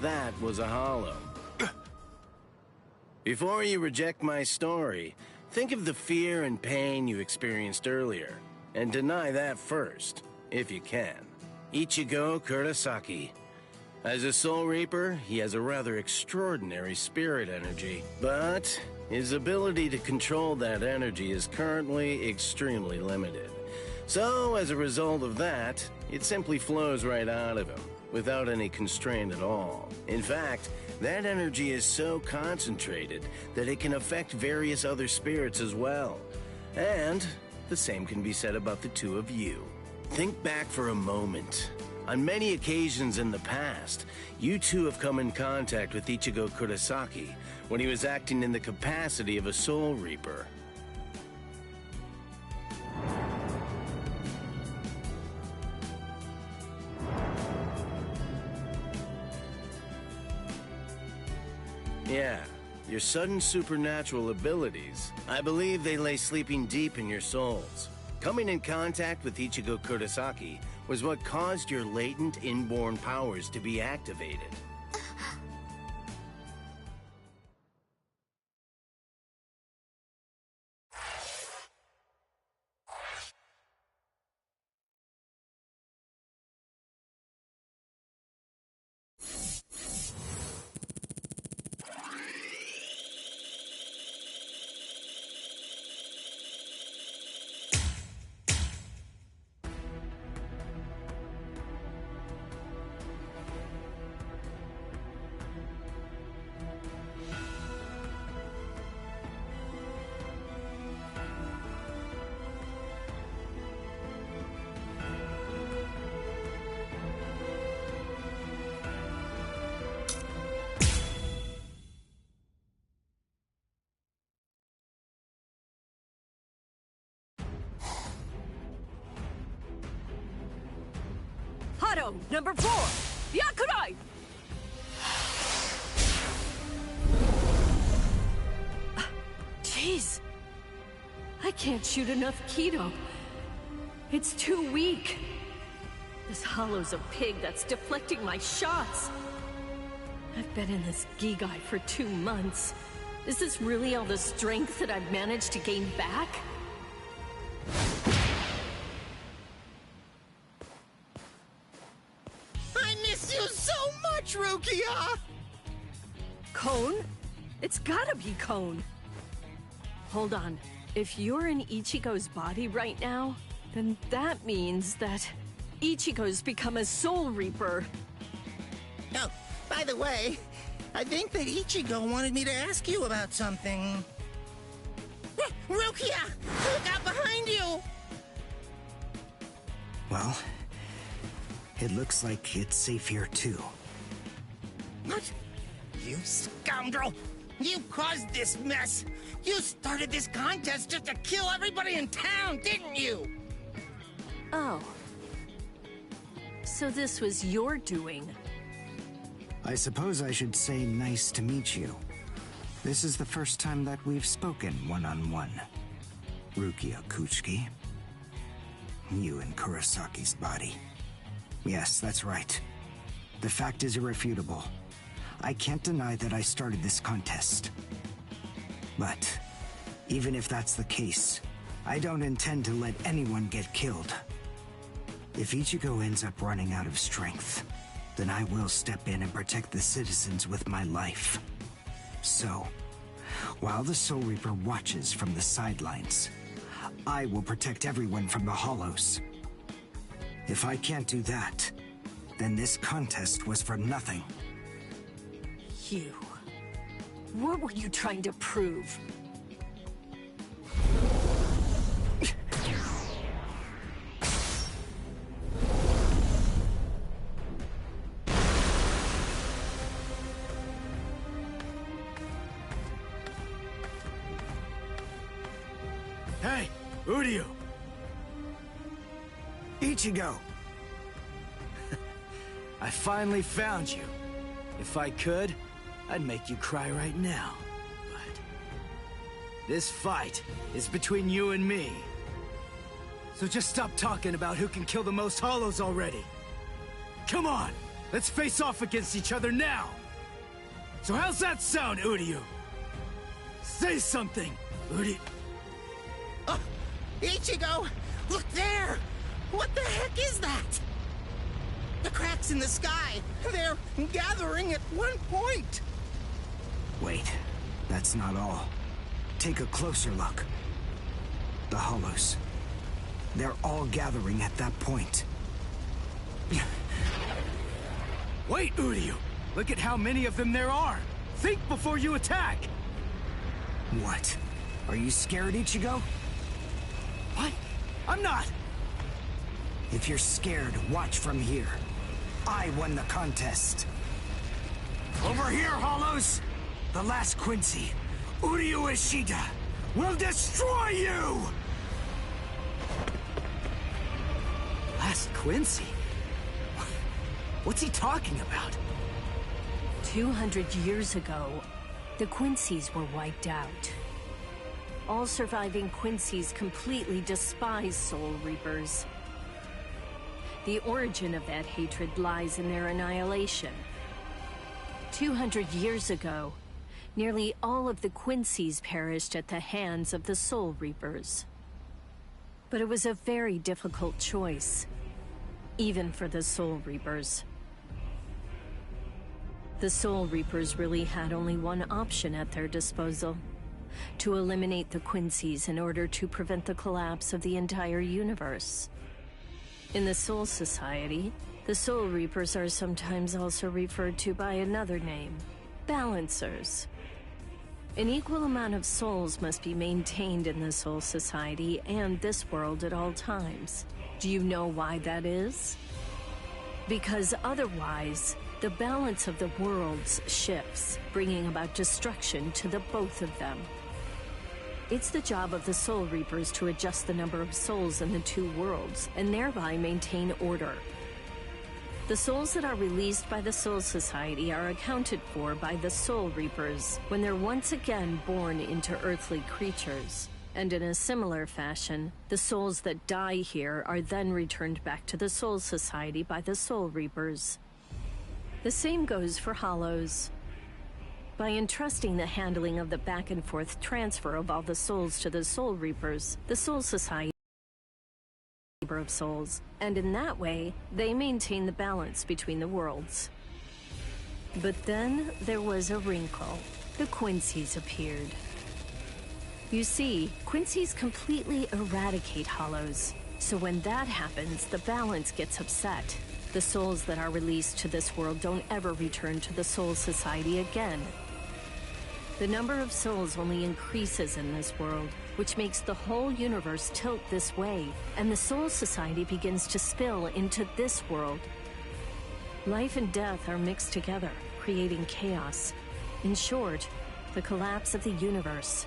that was a hollow. Before you reject my story, think of the fear and pain you experienced earlier, and deny that first, if you can. Ichigo Kurosaki. As a Soul Reaper, he has a rather extraordinary spirit energy, but his ability to control that energy is currently extremely limited. So, as a result of that, it simply flows right out of him, without any constraint at all. In fact, that energy is so concentrated that it can affect various other spirits as well. And the same can be said about the two of you. Think back for a moment. On many occasions in the past, you two have come in contact with Ichigo Kurosaki when he was acting in the capacity of a Soul Reaper. Yeah, your sudden supernatural abilities, I believe they lay sleeping deep in your souls. Coming in contact with Ichigo Kurosaki was what caused your latent inborn powers to be activated. Hado, number 4! Yakurai! Jeez. I can't shoot enough Kido. It's too weak. This hollow's a pig that's deflecting my shots. I've been in this Gigai for 2 months. Is this really all the strength that I've managed to gain back? I miss you so much, Rukia! Cone? It's gotta be Cone. Hold on. If you're in Ichigo's body right now, then that means that Ichigo's become a Soul Reaper. Oh, by the way, I think that Ichigo wanted me to ask you about something. Rukia! Look out behind you! Well, it looks like it's safe here too. What? You scoundrel! You caused this mess! You started this contest just to kill everybody in town, didn't you? Oh. So this was your doing? I suppose I should say nice to meet you. This is the first time that we've spoken one-on-one. Rukia Kuchiki. You in Kurosaki's body. Yes, that's right. The fact is irrefutable. I can't deny that I started this contest. But, even if that's the case, I don't intend to let anyone get killed. If Ichigo ends up running out of strength, then I will step in and protect the citizens with my life. So, while the Soul Reaper watches from the sidelines, I will protect everyone from the Hollows. If I can't do that, then this contest was for nothing. You. What were you trying to prove? Hey, Uryu! Ichigo! I finally found you. If I could, I'd make you cry right now. But this fight is between you and me. So just stop talking about who can kill the most hollows already. Come on, let's face off against each other now. So how's that sound, Uryu? Say something, Uryu. Oh, Ichigo! Look there! What the heck is that? The cracks in the sky! They're gathering at one point! Wait, that's not all. Take a closer look. The hollows. They're all gathering at that point. Wait, Uryu! Look at how many of them there are! Think before you attack! What? Are you scared, Ichigo? What? I'm not! If you're scared, watch from here. I won the contest. Over here, Hollows! The last Quincy, Uryu Ishida, will destroy you! Last Quincy? What's he talking about? 200 years ago, the Quincy's were wiped out. All surviving Quincy's completely despise Soul Reapers. The origin of that hatred lies in their annihilation. 200 years ago, nearly all of the Quincy's perished at the hands of the Soul Reapers. But it was a very difficult choice, even for the Soul Reapers. The Soul Reapers really had only one option at their disposal: to eliminate the Quincy's in order to prevent the collapse of the entire universe. In the Soul Society, the Soul Reapers are sometimes also referred to by another name: Balancers. An equal amount of souls must be maintained in the Soul Society and this world at all times. Do you know why that is? Because otherwise, the balance of the worlds shifts, bringing about destruction to the both of them. It's the job of the Soul Reapers to adjust the number of souls in the two worlds, and thereby maintain order. The souls that are released by the Soul Society are accounted for by the Soul Reapers when they're once again born into earthly creatures, And in a similar fashion, the souls that die here are then returned back to the Soul Society by the Soul Reapers. The same goes for Hollows. By entrusting the handling of the back-and-forth transfer of all the souls to the Soul Reapers, the Soul Society of souls, and in that way, they maintain the balance between the worlds. But then there was a wrinkle. The Quincy's appeared. You see, Quincy's completely eradicate Hollows. So when that happens, the balance gets upset. The souls that are released to this world don't ever return to the Soul Society again. The number of souls only increases in this world, which makes the whole universe tilt this way, and the Soul Society begins to spill into this world. Life and death are mixed together, creating chaos. In short, the collapse of the universe.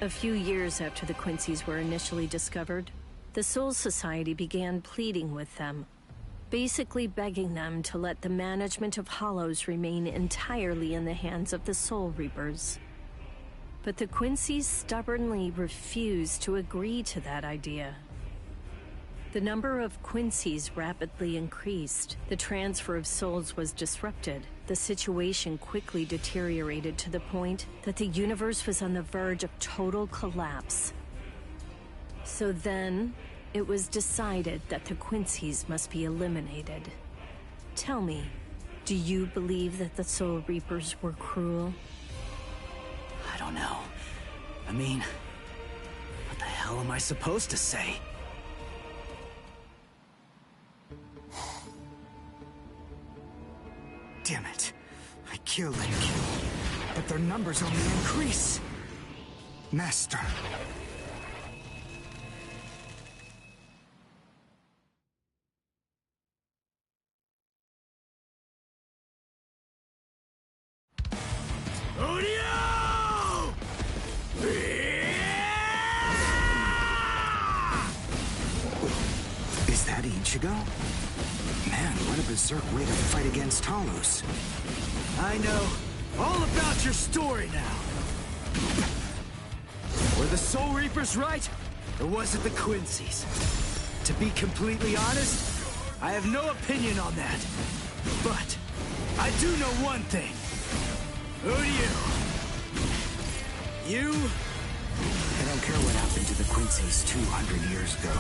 A few years after the Quincy's were initially discovered, the Soul Society began pleading with them, basically begging them to let the management of Hollows remain entirely in the hands of the Soul Reapers. But the Quincy's stubbornly refused to agree to that idea. The number of Quincy's rapidly increased. The transfer of souls was disrupted. The situation quickly deteriorated to the point that the universe was on the verge of total collapse. So then, it was decided that the Quincy's must be eliminated. Tell me, do you believe that the Soul Reapers were cruel? I don't know. I mean, what the hell am I supposed to say? Damn it. I kill and kill, but their numbers only increase. Master. Is that Ichigo? Man, what a berserk way to fight against Hollows. I know all about your story now. Were the Soul Reapers right, or was it the Quincy's? To be completely honest, I have no opinion on that. But I do know one thing. Who are you? You? I don't care what happened to the Quincy's 200 years ago.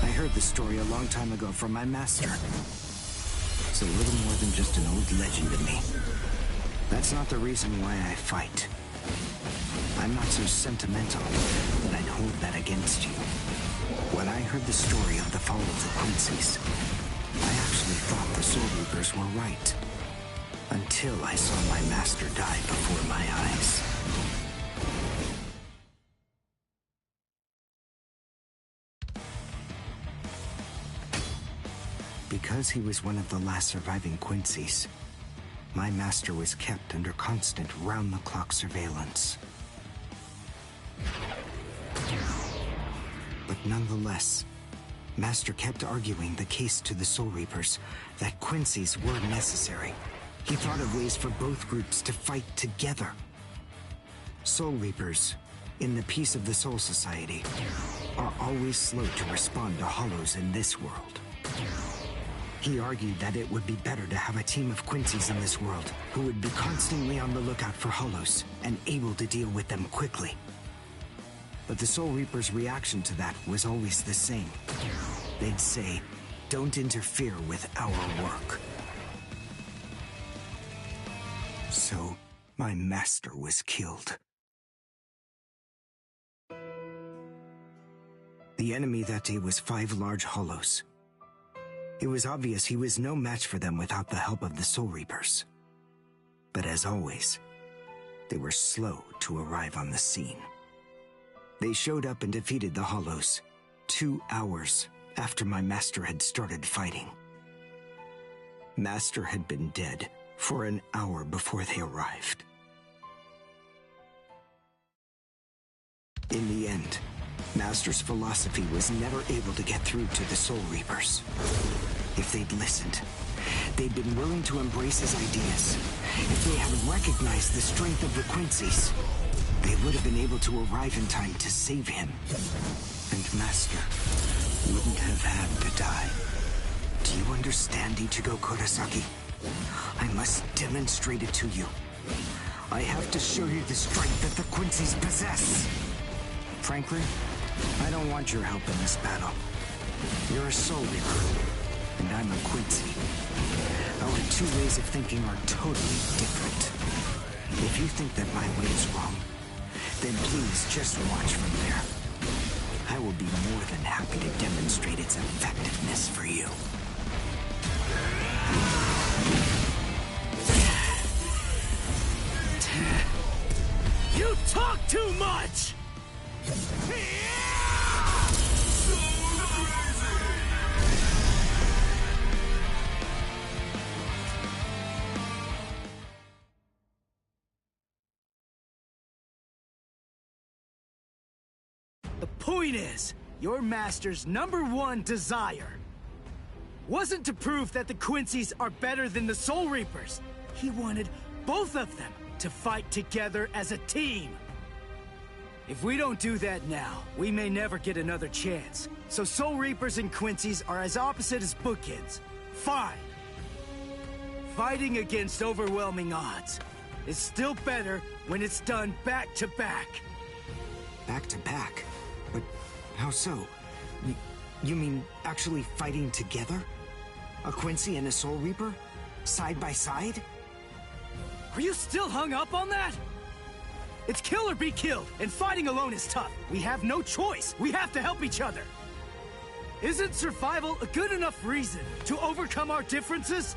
I heard the story a long time ago from my master. It's a little more than just an old legend to me. That's not the reason why I fight. I'm not so sentimental that I'd hold that against you. When I heard the story of the fall of the Quincy's, I actually thought the Soul Reapers were right. Until I saw my master die before my eyes. Because he was one of the last surviving Quincy's, my master was kept under constant round-the-clock surveillance. But nonetheless, Master kept arguing the case to the Soul Reapers that Quincy's were necessary. He thought of ways for both groups to fight together. Soul Reapers, in the peace of the Soul Society, are always slow to respond to Hollows in this world. He argued that it would be better to have a team of Quincy's in this world who would be constantly on the lookout for Hollows and able to deal with them quickly. But the Soul Reapers' reaction to that was always the same. They'd say, "Don't interfere with our work." So, my master was killed. The enemy that day was 5 large Hollows. It was obvious he was no match for them without the help of the Soul Reapers. But as always, they were slow to arrive on the scene. They showed up and defeated the Hollows 2 hours after my master had started fighting. Master had been dead for an hour before they arrived. In the end, Master's philosophy was never able to get through to the Soul Reapers. If they'd listened, they'd been willing to embrace his ideas, if they had recognized the strength of the Quincy's, they would have been able to arrive in time to save him. And Master wouldn't have had to die. Do you understand, Ichigo Kurosaki? I must demonstrate it to you. I have to show you the strength that the Quincy's possess. Frankly, I don't want your help in this battle. You're a Soul Reaper, and I'm a Quincy. Our two ways of thinking are totally different. If you think that my way is wrong, then please just watch from there. I will be more than happy to demonstrate its effectiveness for you. You talk too much! The point is, your master's #1 desire wasn't to prove that the Quincy's are better than the Soul Reapers. He wanted both of them to fight together as a team. If we don't do that now, we may never get another chance. So Soul Reapers and Quincy's are as opposite as bookends. Fine. Fighting against overwhelming odds is still better when it's done back to back. Back to back? But how so? You mean actually fighting together? A Quincy and a Soul Reaper? Side by side? Are you still hung up on that? It's kill or be killed, and fighting alone is tough. We have no choice. We have to help each other. Isn't survival a good enough reason to overcome our differences?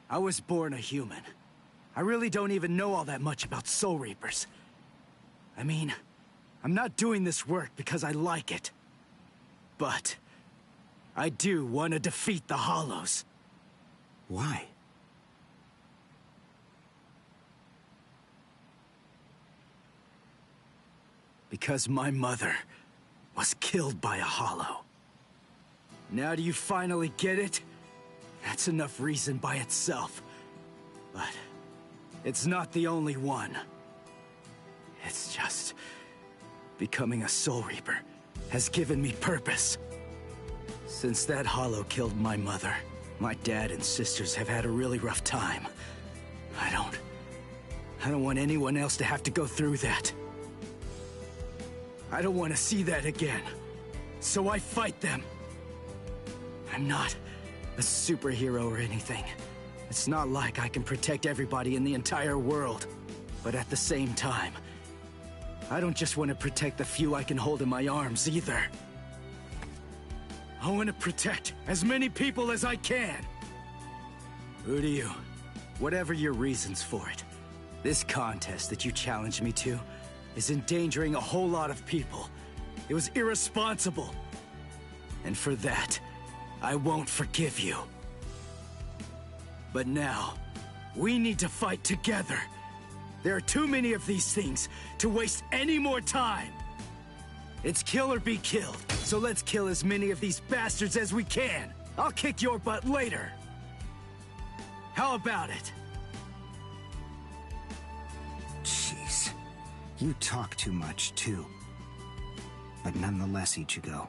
I was born a human. I really don't even know all that much about Soul Reapers. I mean, I'm not doing this work because I like it. But I do want to defeat the Hollows. Why? Because my mother was killed by a Hollow. Now do you finally get it? That's enough reason by itself. But it's not the only one. It's just becoming a Soul Reaper has given me purpose. Since that Hollow killed my mother, my dad and sisters have had a really rough time. I don't want anyone else to have to go through that. I don't want to see that again. So I fight them. I'm not a superhero or anything. It's not like I can protect everybody in the entire world. But at the same time, I don't just want to protect the few I can hold in my arms either. I want to protect as many people as I can. Who do you? Whatever your reasons for it, this contest that you challenged me to is endangering a whole lot of people. It was irresponsible. And for that, I won't forgive you. But now, we need to fight together. There are too many of these things to waste any more time. It's kill or be killed, so let's kill as many of these bastards as we can. I'll kick your butt later. How about it? Jeez. You talk too much, too. But nonetheless, Ichigo,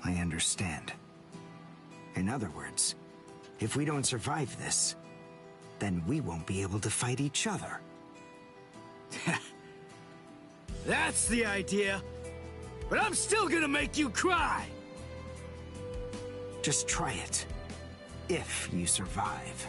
I understand. In other words, if we don't survive this, then we won't be able to fight each other. That's the idea. But I'm still gonna make you cry! Just try it. If you survive.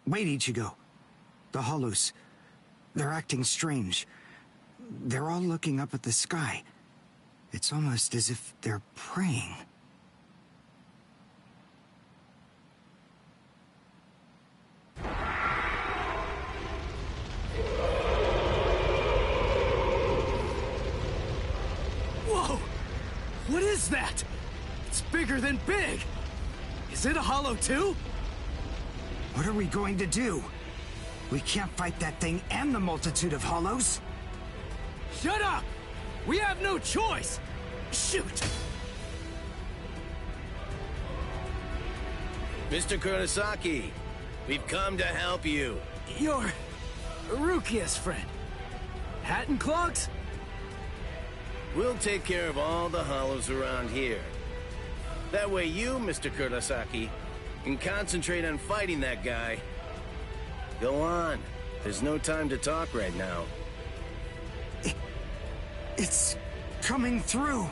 Wait, Ichigo. The Hollows. They're acting strange. They're all looking up at the sky. It's almost as if they're praying. Whoa! What is that? It's bigger than big! Is it a hollow too? What are we going to do? We can't fight that thing and the multitude of hollows. Shut up! We have no choice! Shoot! Mr. Kurosaki, we've come to help you. You're Rukia's friend. Hat and clogs? We'll take care of all the hollows around here. That way you, Mr. Kurosaki, can concentrate on fighting that guy. Go on. There's no time to talk right now. It's coming through.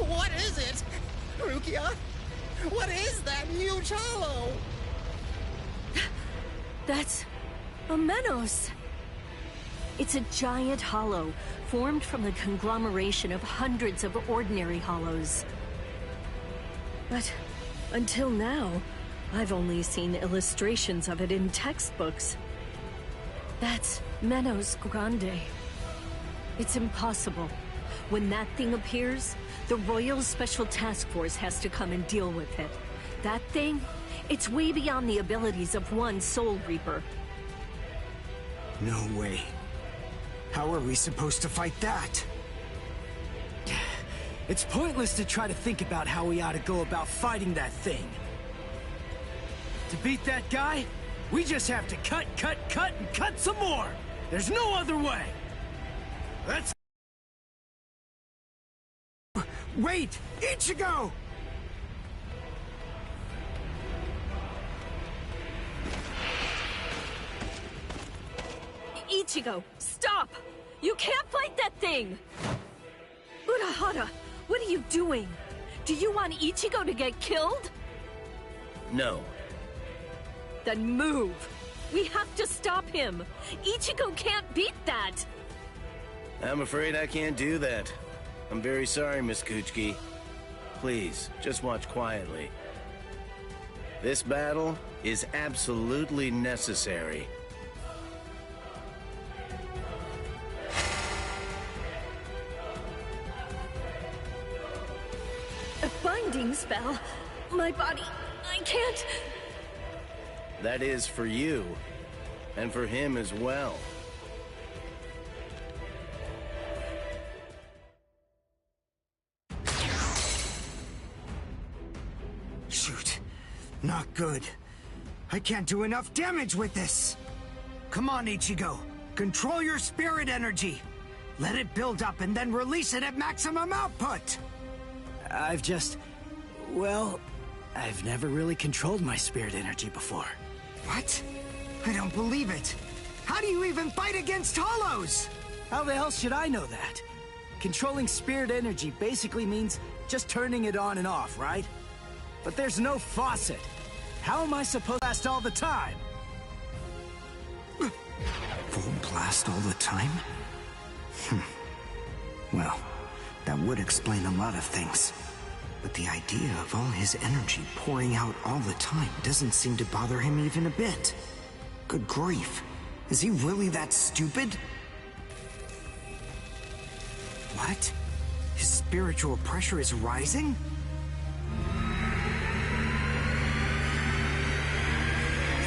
What is it? Rukia? What is that huge hollow? That's a Menos. It's a giant hollow formed from the conglomeration of hundreds of ordinary hollows. But until now, I've only seen illustrations of it in textbooks. That's Menos Grande. It's impossible. When that thing appears, the Royal Special Task Force has to come and deal with it. That thing, it's way beyond the abilities of one Soul Reaper. No way. How are we supposed to fight that? It's pointless to try to think about how we ought to go about fighting that thing. To beat that guy, we just have to cut, and cut some more! There's no other way! Let's... Wait! Ichigo! Ichigo, stop! You can't fight that thing! Urahara, what are you doing? Do you want Ichigo to get killed? No. Then move! We have to stop him! Ichigo can't beat that! I'm afraid I can't do that. I'm very sorry, Miss Kuchiki. Please, just watch quietly. This battle is absolutely necessary. A binding spell? My body... I can't... That is for you, and for him as well. Shoot. Not good. I can't do enough damage with this. Come on, Ichigo. Control your spirit energy. Let it build up and then release it at maximum output. I've just... well, I've never really controlled my spirit energy before. What? I don't believe it. How do you even fight against hollows? How the hell should I know that? Controlling spirit energy basically means just turning it on and off, right? But there's no faucet. How am I supposed to last all the time? Full blast all the time? Well, that would explain a lot of things. But the idea of all his energy pouring out all the time doesn't seem to bother him even a bit. Good grief. Is he really that stupid? What? His spiritual pressure is rising?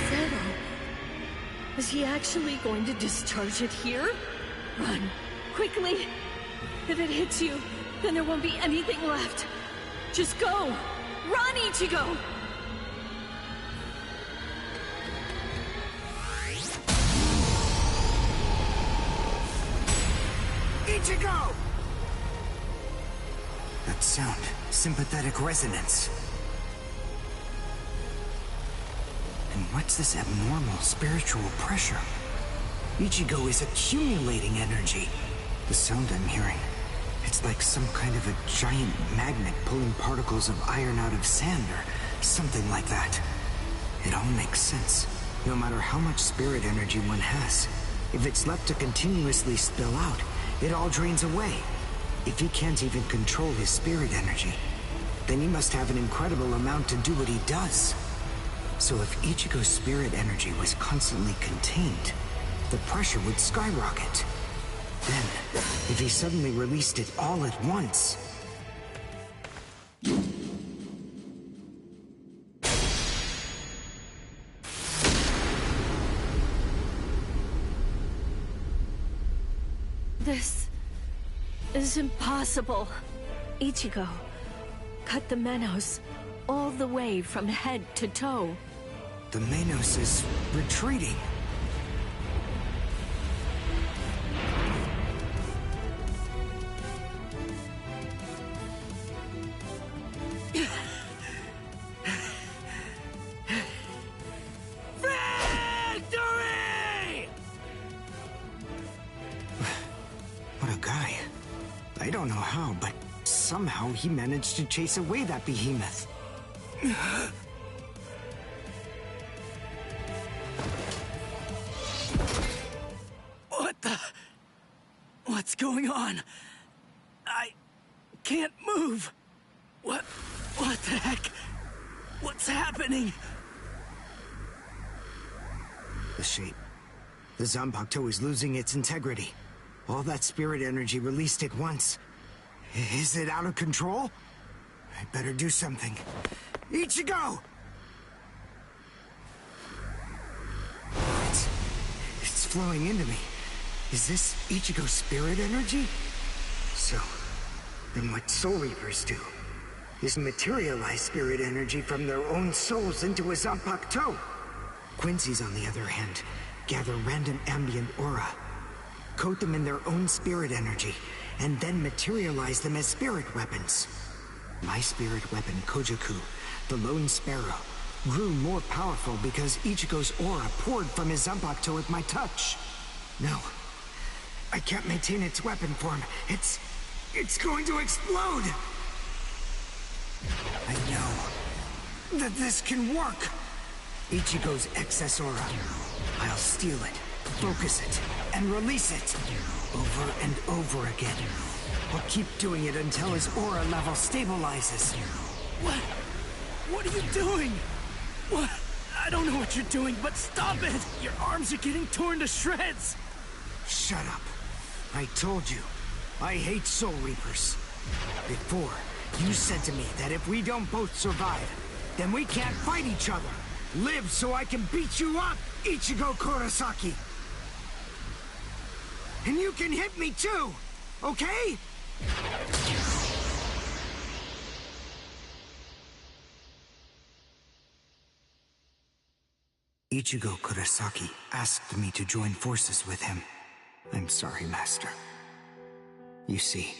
Zero. Is he actually going to discharge it here? Run. Quickly. If it hits you, then there won't be anything left. Just go! Run, Ichigo! Ichigo! That sound, sympathetic resonance. What's this abnormal spiritual pressure? Ichigo is accumulating energy. The sound I'm hearing, it's like some kind of a giant magnet pulling particles of iron out of sand or something like that. It all makes sense. No matter how much spirit energy one has, if it's left to continuously spill out, it all drains away. If he can't even control his spirit energy, then he must have an incredible amount to do what he does. So if Ichigo's spirit energy was constantly contained, the pressure would skyrocket. Then, if he suddenly released it all at once... This is impossible. Ichigo, cut the Menos all the way from head to toe. The Menos is retreating. Victory! What a guy. I don't know how, but somehow he managed to chase away that behemoth. What's going on? I can't move. What the heck? What's happening? The shape. The Zanpakuto is losing its integrity. All that spirit energy released at once. Is it out of control? I better do something. Ichigo! It's flowing into me. Is this Ichigo's spirit energy? So, then what Soul Reapers do is materialize spirit energy from their own souls into a Zanpakuto. Quincy's, on the other hand, gather random ambient aura, coat them in their own spirit energy, and then materialize them as spirit weapons. My spirit weapon, Kojaku, the Lone Sparrow, grew more powerful because Ichigo's aura poured from his Zanpakuto at my touch. No, I can't maintain its weapon form. It's going to explode! I know that this can work! Ichigo's excess aura. I'll steal it, focus it, and release it. Over and over again. I'll keep doing it until his aura level stabilizes. What are you doing? What? I don't know what you're doing, but stop it! Your arms are getting torn to shreds! Shut up. I told you, I hate Soul Reapers. Before, you said to me that if we don't both survive, then we can't fight each other. Live so I can beat you up, Ichigo Kurosaki! And you can hit me too, okay? Ichigo Kurosaki asked me to join forces with him. I'm sorry, Master. You see,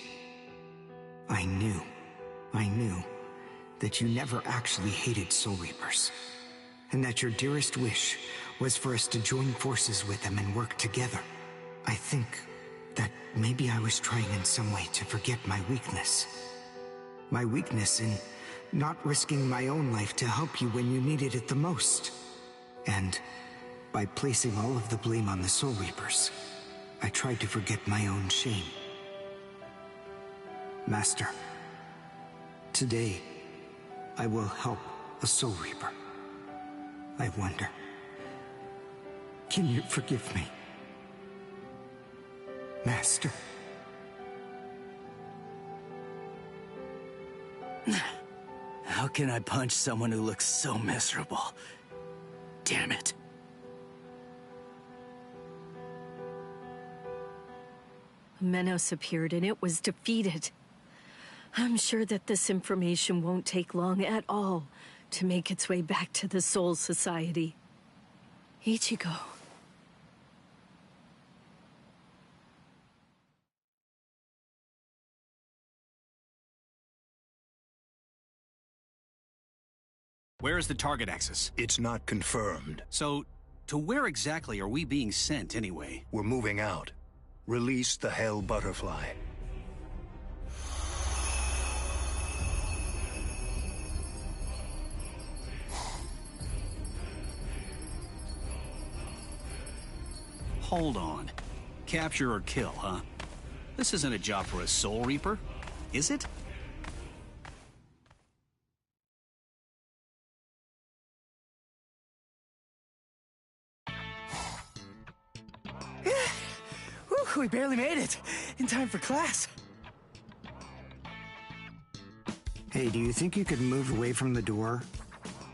I knew that you never actually hated Soul Reapers, and that your dearest wish was for us to join forces with them and work together. I think that maybe I was trying in some way to forget my weakness. My weakness in not risking my own life to help you when you needed it the most. And by placing all of the blame on the Soul Reapers, I tried to forget my own shame. Master, today, I will help a Soul Reaper. I wonder, can you forgive me? Master? How can I punch someone who looks so miserable? Damn it. Menos appeared and it was defeated. I'm sure that this information won't take long at all to make its way back to the Soul Society. Ichigo. Where is the target axis? It's not confirmed. So, to where exactly are we being sent, anyway? We're moving out. Release the Hell Butterfly. Hold on. Capture or kill, huh? This isn't a job for a Soul Reaper, is it? Whew, we barely made it. In time for class. Hey, do you think you could move away from the door?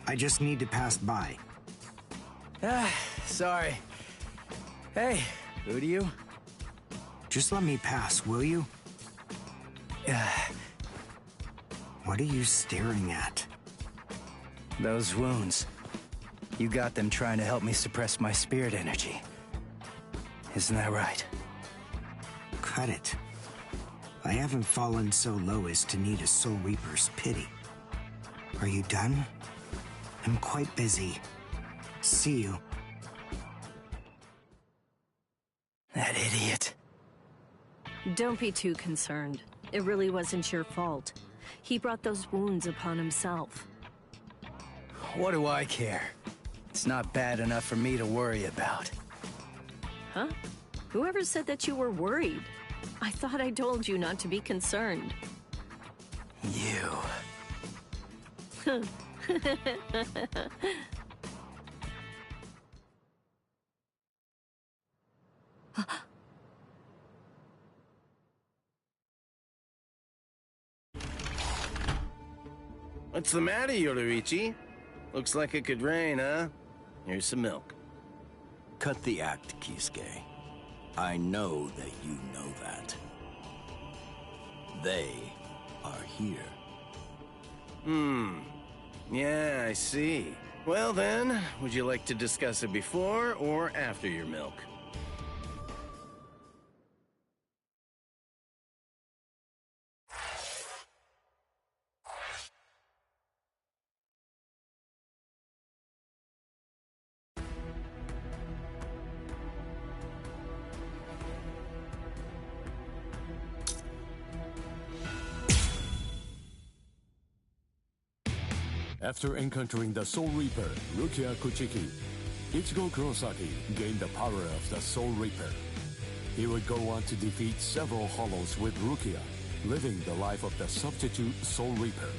I just need to pass by. Sorry. Hey, who do you? Just let me pass, will you? What are you staring at? Those wounds. You got them trying to help me suppress my spirit energy. Isn't that right? Cut it. I haven't fallen so low as to need a Soul Reaper's pity. Are you done? I'm quite busy. See you. That idiot. Don't be too concerned. It really wasn't your fault. He brought those wounds upon himself. What do I care? It's not bad enough for me to worry about. Huh? Whoever said that you were worried? I thought I told you not to be concerned. You. What's the matter, Yoruichi? Looks like it could rain, huh? Here's some milk. Cut the act, Kisuke. I know that you know that. They are here. Yeah, I see. Well then, would you like to discuss it before or after your milk? After encountering the Soul Reaper, Rukia Kuchiki, Ichigo Kurosaki gained the power of the Soul Reaper. He would go on to defeat several Hollows with Rukia, living the life of the substitute Soul Reaper.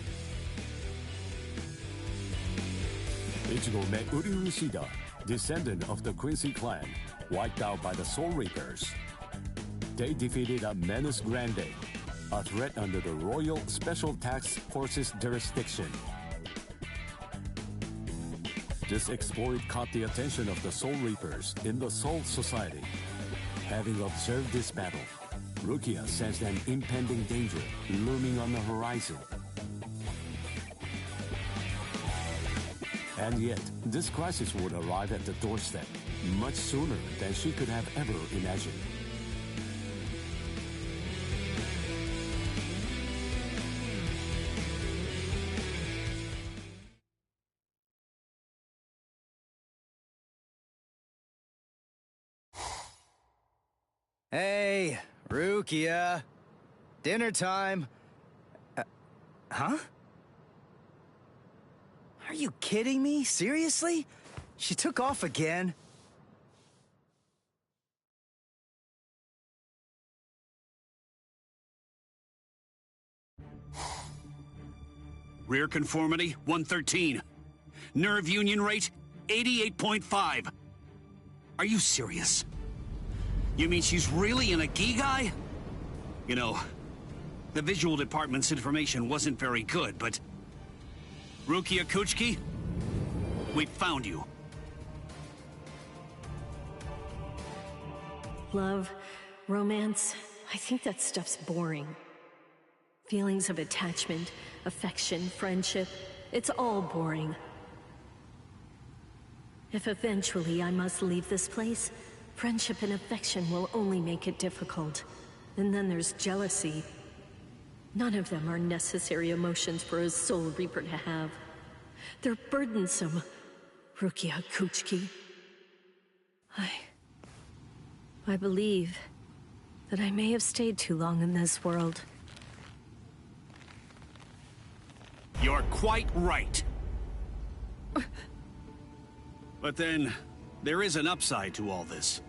Ichigo met Uryu Ishida, descendant of the Quincy clan, wiped out by the Soul Reapers. They defeated a Menace Grande, a threat under the Royal Special Task Forces jurisdiction. This exploit caught the attention of the Soul Reapers in the Soul Society. Having observed this battle, Rukia sensed an impending danger looming on the horizon. And yet, this crisis would arrive at the doorstep much sooner than she could have ever imagined. Hey, Rukia. Dinner time. Huh? Are you kidding me? Seriously? She took off again? Rear conformity, 113. Nerve union rate, 88.5. Are you serious? You mean she's really in a Gigai? You know, the visual department's information wasn't very good, but... Rukia Kuchiki, we found you. Love, romance, I think that stuff's boring. Feelings of attachment, affection, friendship, it's all boring. If eventually I must leave this place, friendship and affection will only make it difficult. And then there's jealousy. None of them are necessary emotions for a Soul Reaper to have. They're burdensome, Rukia Kuchiki. I believe that I may have stayed too long in this world. You're quite right. But then, there is an upside to all this.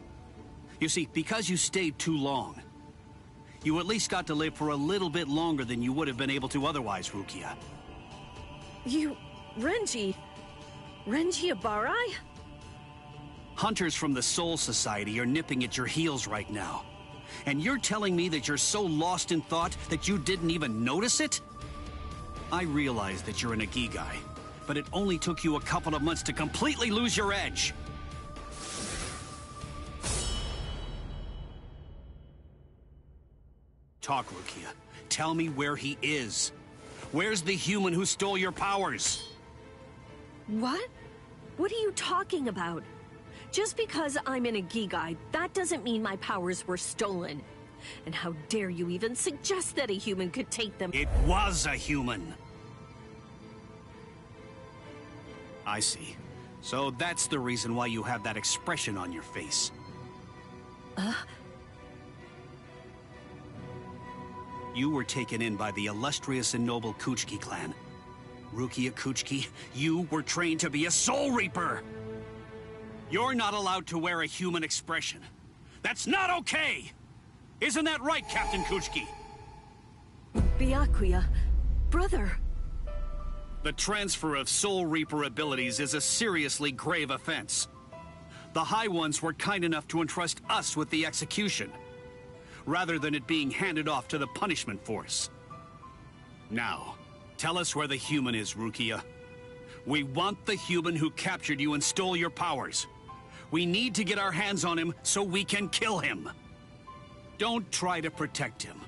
You see, because you stayed too long, you at least got to live for a little bit longer than you would have been able to otherwise, Rukia. Renji Abarai? Hunters from the Soul Society are nipping at your heels right now. And you're telling me that you're so lost in thought that you didn't even notice it? I realize that you're an Ikigai, but it only took you a couple of months to completely lose your edge. Talk, Rukia. Tell me where he is. Where's the human who stole your powers? What? What are you talking about? Just because I'm an Ikigai, that doesn't mean my powers were stolen. And how dare you even suggest that a human could take them? It was a human. I see. So that's the reason why you have that expression on your face. You were taken in by the illustrious and noble Kuchiki clan. Rukia Kuchiki, you were trained to be a Soul Reaper! You're not allowed to wear a human expression. That's not okay! Isn't that right, Captain Kuchiki? Byakuya, brother. The transfer of Soul Reaper abilities is a seriously grave offense. The High Ones were kind enough to entrust us with the execution, rather than it being handed off to the punishment force. Now, tell us where the human is, Rukia. We want the human who captured you and stole your powers. We need to get our hands on him so we can kill him. Don't try to protect him.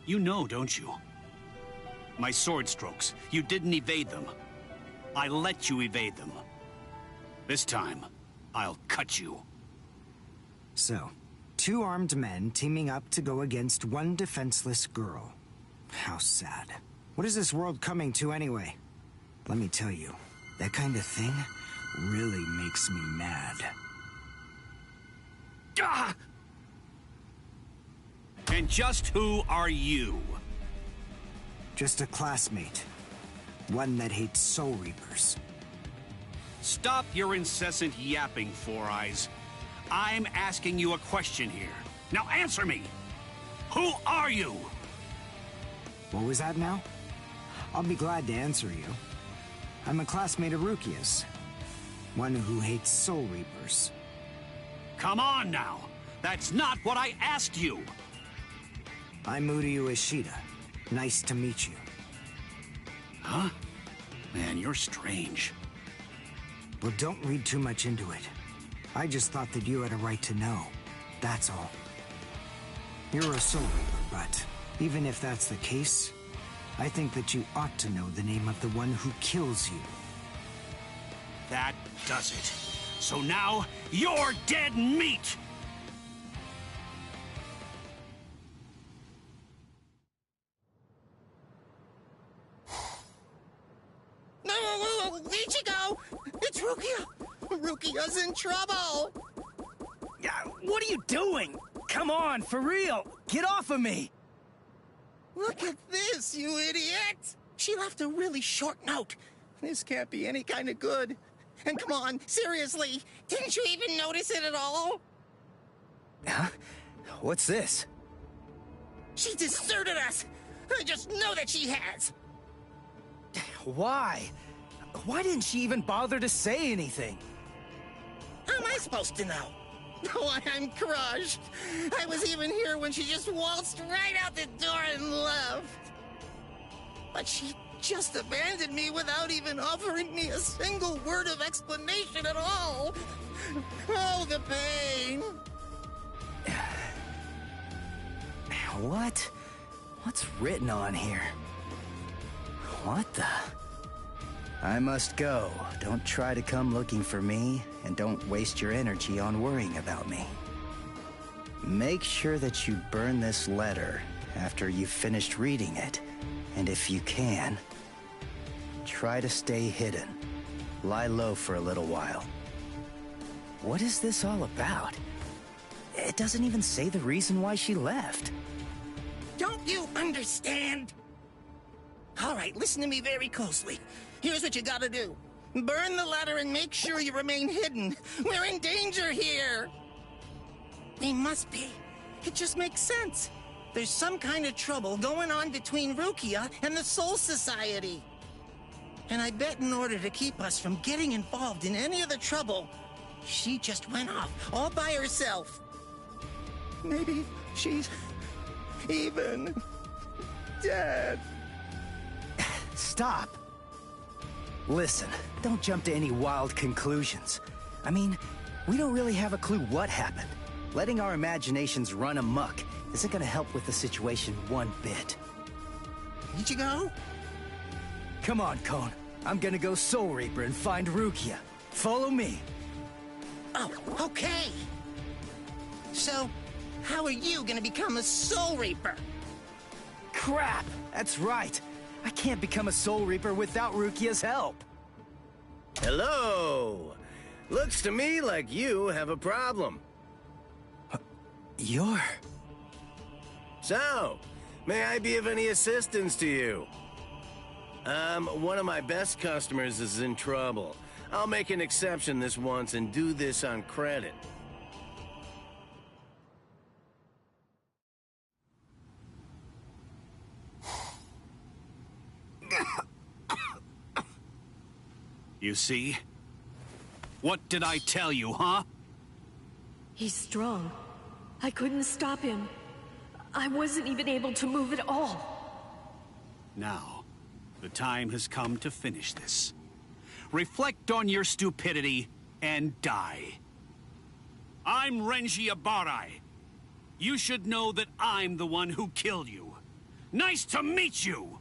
You know, don't you? My sword strokes, you didn't evade them. I let you evade them. This time, I'll cut you. So, 2 armed men teaming up to go against 1 defenseless girl. How sad. What is this world coming to anyway? Let me tell you, that kind of thing really makes me mad. Ah! And just who are you? Just a classmate. One that hates Soul Reapers. Stop your incessant yapping, Four Eyes. I'm asking you a question here. Now answer me! Who are you? What was that now? I'll be glad to answer you. I'm a classmate of Rukia's. One who hates Soul Reapers. Come on now! That's not what I asked you! I'm Uryu Ishida. Nice to meet you. Huh? Man, you're strange. Well, don't read too much into it. I just thought that you had a right to know. That's all. You're a Soul Reaper, but even if that's the case, I think that you ought to know the name of the one who kills you. That does it. So now, you're dead meat! No, Ichigo! It's Rukia! Rukia's in trouble! Yeah, what are you doing? Come on, for real! Get off of me! Look at this, you idiot! She left a really short note. This can't be any kind of good. And come on, seriously, didn't you even notice it at all? Huh? What's this? She deserted us! I just know that she has! Why? Why didn't she even bother to say anything? How am I supposed to know? Oh, I'm crushed. I was even here when she just waltzed right out the door and left. But she just abandoned me without even offering me a single word of explanation at all. Oh, the pain. What? What's written on here? What the? I must go. Don't try to come looking for me, and don't waste your energy on worrying about me. Make sure that you burn this letter after you've finished reading it, and if you can, Try to stay hidden. Lie low for a little while. What is this all about? It doesn't even say the reason why she left. Don't you understand? All right, listen to me very closely. Here's what you gotta do. Burn the letter and make sure you remain hidden. We're in danger here. We must be. It just makes sense. There's some kind of trouble going on between Rukia and the Soul Society. And I bet in order to keep us from getting involved in any of the trouble, she just went off all by herself. Maybe she's even dead. Stop. Listen, don't jump to any wild conclusions. I mean, we don't really have a clue what happened. Letting our imaginations run amok isn't gonna help with the situation one bit. Ichigo? Come on, Kon. I'm gonna go Soul Reaper and find Rukia. Follow me. Oh, okay. So, how are you gonna become a Soul Reaper? Crap! That's right. I can't become a Soul Reaper without Rukia's help. Hello! Looks to me like you have a problem. You're... So, may I be of any assistance to you? One of my best customers is in trouble. I'll make an exception this once and do this on credit. You see? What did I tell you, huh? He's strong. I couldn't stop him. I wasn't even able to move at all. Now, the time has come to finish this. Reflect on your stupidity and die. I'm Renji Abarai. You should know that I'm the one who killed you. Nice to meet you!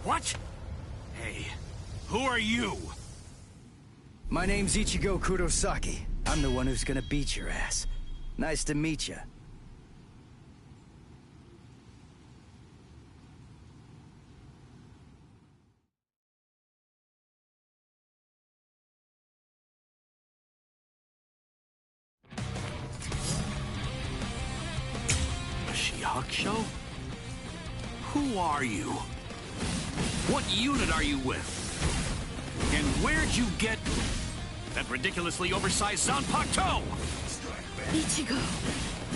What? Hey, who are you? My name's Ichigo Kurosaki. I'm the one who's gonna beat your ass. Nice to meet you. Shihakusho? Who are you? What unit are you with? And where'd you get that ridiculously oversized Zanpakuto? Ichigo,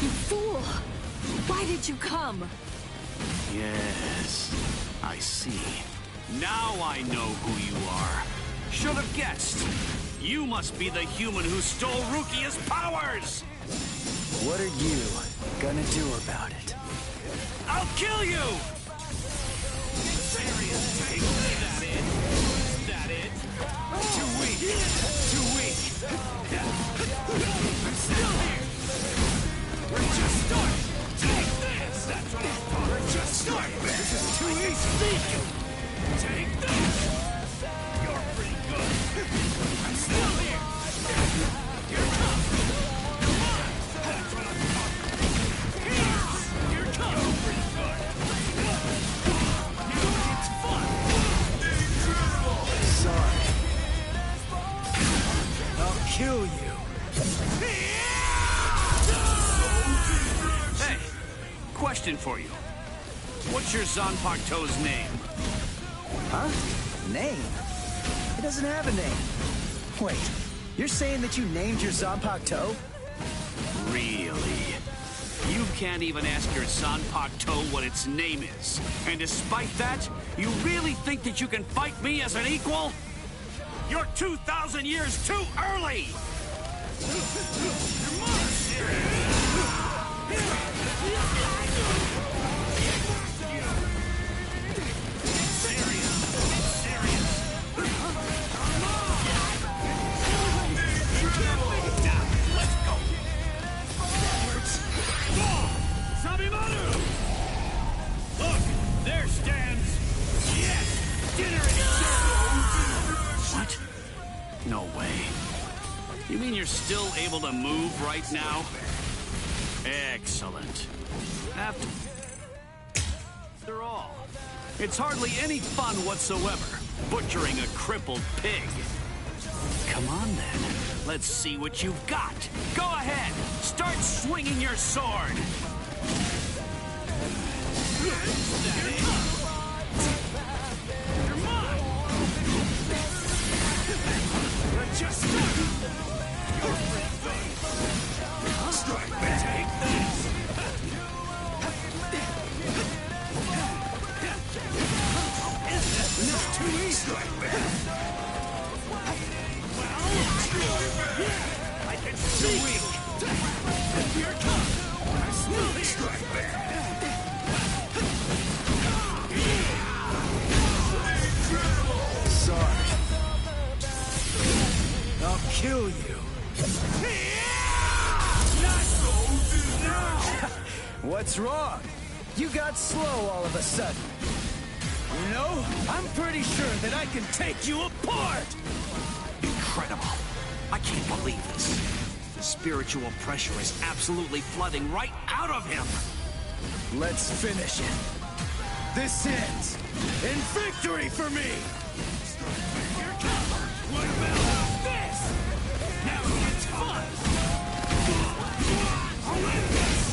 you fool! Why did you come? Yes, I see. Now I know who you are. Should have guessed. You must be the human who stole Rukia's powers! What are you gonna do about it? I'll kill you! Take that in. Is that it? Too weak. Too weak. I'm still here. We're just starting. Take this. That's what I'm talking. We're just starting. This is too easy. Take this. You're pretty good. I'm still here. Here comes. Come on. That's what I'm talking. Here comes. You're pretty good. It's fun. Incredible. Sorry. I'll kill you. Hey, question for you. What's your Zanpakuto's name? Huh? Name? It doesn't have a name. Wait, you're saying that you named your Zanpakuto? Really? You can't even ask your Zanpakuto what its name is. And despite that, you really think that you can fight me as an equal? You're 2,000 years too early! Look, there stands... Yes! Dinner is served! What? No way. You mean you're still able to move right now? Excellent. After all, it's hardly any fun whatsoever, butchering a crippled pig. Come on, then. Let's see what you've got. Go ahead. Start swinging your sword. You're mine. Let's just start. You're pretty good. Strike back. Take this. This is too easy. Strike back. I can see weak. Here it comes. I'm still here. Strike back. Sorry. I'll kill you. What's wrong? You got slow all of a sudden. You know, I'm pretty sure that I can take you apart! Incredible. I can't believe this. The spiritual pressure is absolutely flooding right out of him. Let's finish it. This ends in victory for me! Here it comes. What about this? Now it's fun. I'll win this.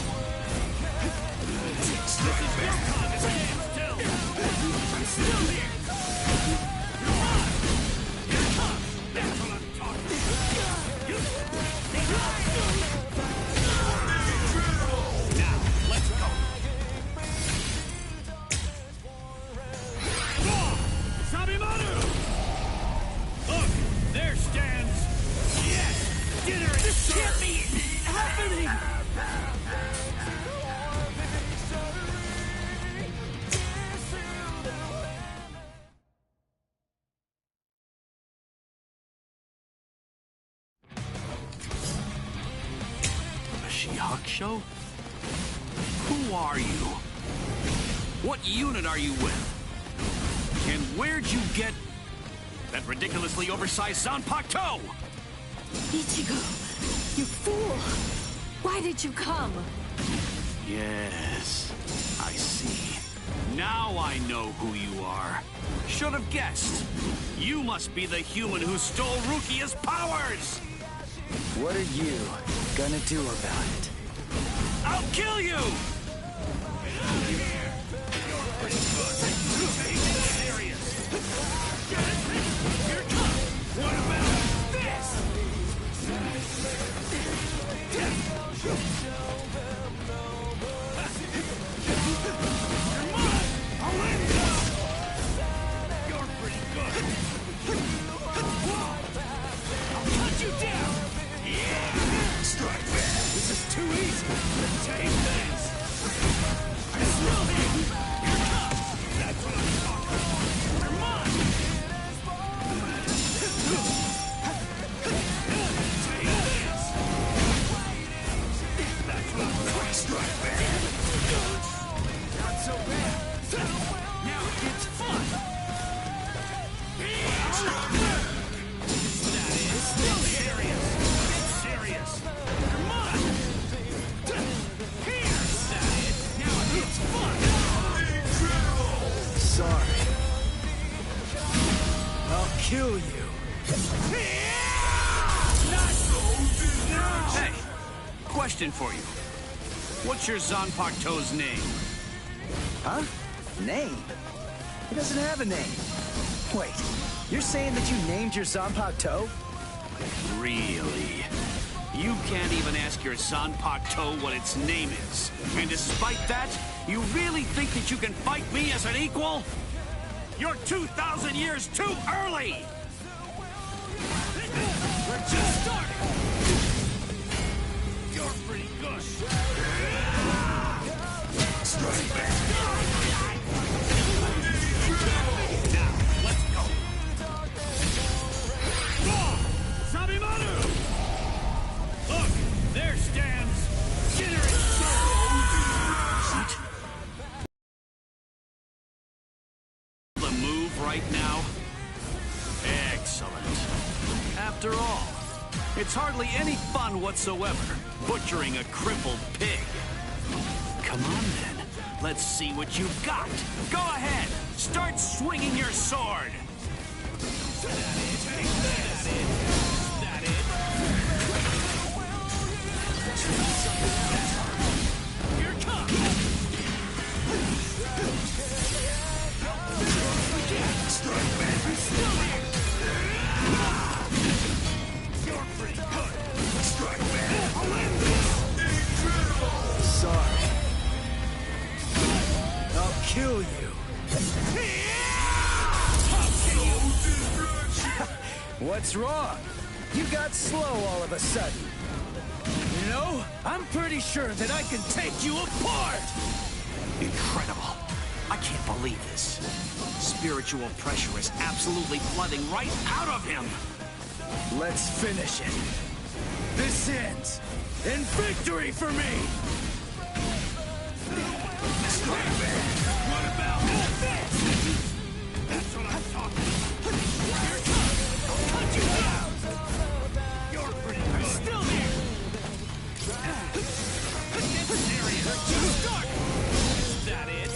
This is your time to stand still. I'm still here. You're mine. Here it comes. That's what I'm talking about. Now, let's go. Sabimaru! Look, there stands... Yes! Dinner is This can't be happening! Show? Who are you? What unit are you with? And where'd you get that ridiculously oversized Zanpakuto? Ichigo, you fool! Why did you come? Yes, I see. Now I know who you are. Should have guessed. You must be the human who stole Rukia's powers! What are you gonna do about it? I'll kill you! What about this? You're mine! I'll win this! You're pretty good. I'll cut you down! Yeah! Strike back! This is too easy! Take this! I'm still here! Here it comes! That's what I'm talking about! You're mine! Take this! That's what I'm talking about! Strike back! Not so bad! Now it's fun! That is still serious! It's serious! You're mine! Here! That is! Now it's fun! Sorry. I'll kill you. Hey! Question for you. What's your Zanpakuto's name? Huh? Name? He doesn't have a name. Wait, you're saying that you named your Zanpakuto? Really? You can't even ask your Zanpakuto what its name is. And despite that, you really think that you can fight me as an equal? You're 2,000 years too early! We're just starting! You're pretty good. Strike back! Now, let's go! Sabimaru! Look, there stands... Dinner is served! The move right now? Excellent. After all, It's hardly any fun whatsoever, butchering a crippled pig. Come on, then. Let's see what you've got. Go ahead. Start swinging your sword. Here it comes. Strike back. Still here. You're pretty good. Strike back. I'll end this. Incredible. Sorry. I'll kill you. What's wrong? You got slow all of a sudden. You know, I'm pretty sure that I can take you apart! Incredible. I can't believe this. Spiritual pressure is absolutely flooding right out of him. Let's finish it. This ends in victory for me! What about this? That's what I'm talking about. Here it comes. I'll cut you down. You're pretty good. Still there. This area is too dark. Is that it?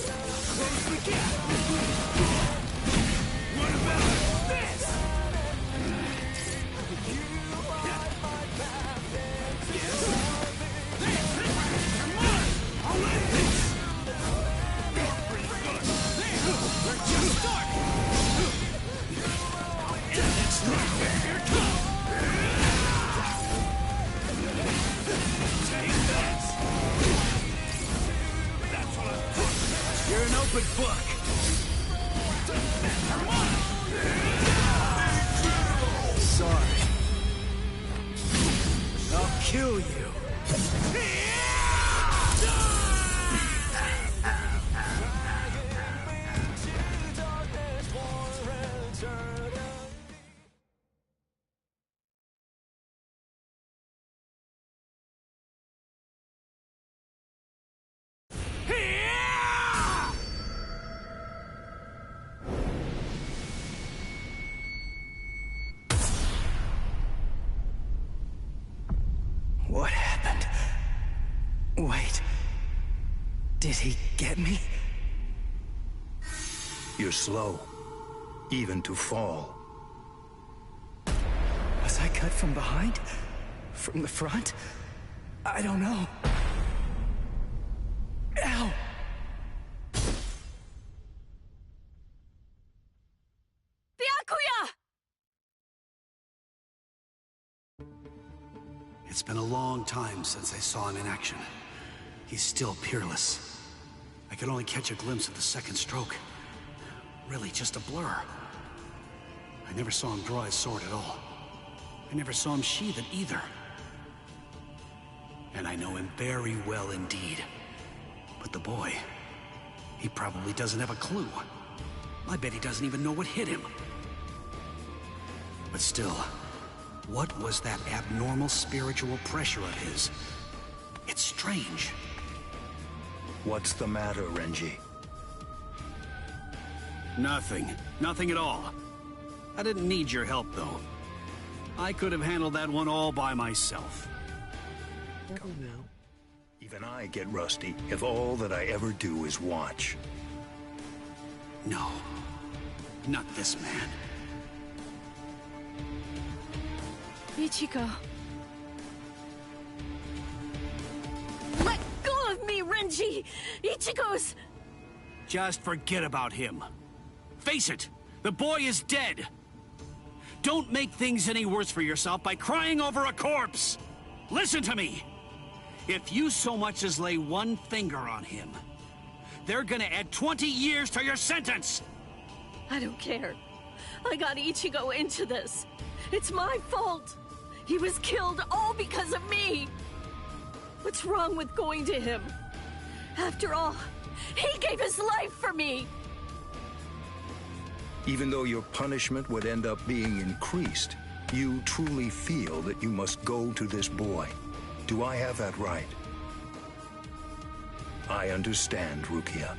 Close the gap. What about this? Come on. I'll end this. You're pretty good. There. We're just starting. It's right there. Here it comes. Take this. That's what I'm talking about. You're an open book. Come on. Sorry. I'll kill you. What happened? Wait. Did he get me? You're slow, even to fall. Was I cut from behind? From the front? I don't know. Ow! Byakuya! It's been a long time since I saw him in action. He's still peerless. I could only catch a glimpse of the second stroke. Really just a blur. I never saw him draw his sword at all. I never saw him sheathe it either. And I know him very well indeed. But the boy, he probably doesn't have a clue. I bet he doesn't even know what hit him. But still, what was that abnormal spiritual pressure of his? It's strange. What's the matter, Renji? Nothing. Nothing at all. I didn't need your help, though. I could have handled that one all by myself. Come now. Even I get rusty if all that I ever do is watch. No. Not this man. Ichigo. Let go of me, Renji! Ichigo's... Just forget about him. Face it, the boy is dead. Don't make things any worse for yourself by crying over a corpse. Listen to me. If you so much as lay one finger on him, they're gonna add 20 years to your sentence. I don't care. I got Ichigo into this. It's my fault. He was killed all because of me. What's wrong with going to him? After all, he gave his life for me. Even though your punishment would end up being increased, you truly feel that you must go to this boy. Do I have that right? I understand, Rukia.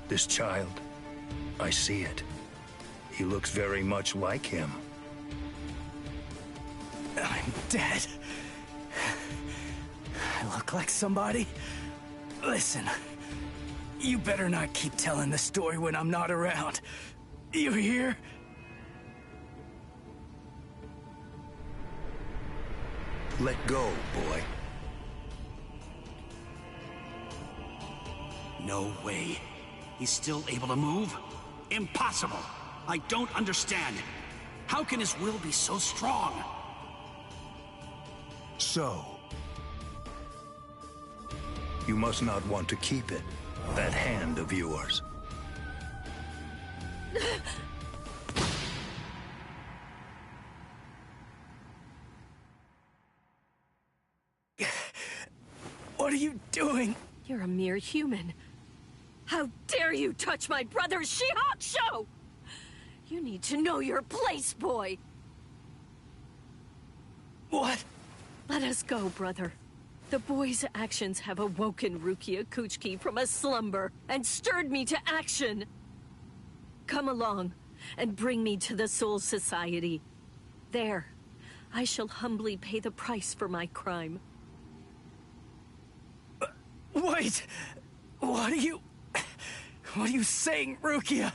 This child, I see it. He looks very much like him. I'm dead. I look like somebody? Listen, you better not keep telling the story when I'm not around. You hear? Let go, boy. No way. He's still able to move? Impossible. I don't understand. How can his will be so strong? So, you must not want to keep it, that hand of yours. What are you doing? You're a mere human. How dare you touch my brother's Shihakusho! You need to know your place, boy! What? Let us go, brother. The boy's actions have awoken Rukia Kuchiki from a slumber and stirred me to action. Come along and bring me to the Soul Society. There, I shall humbly pay the price for my crime. Wait! What are you saying, Rukia?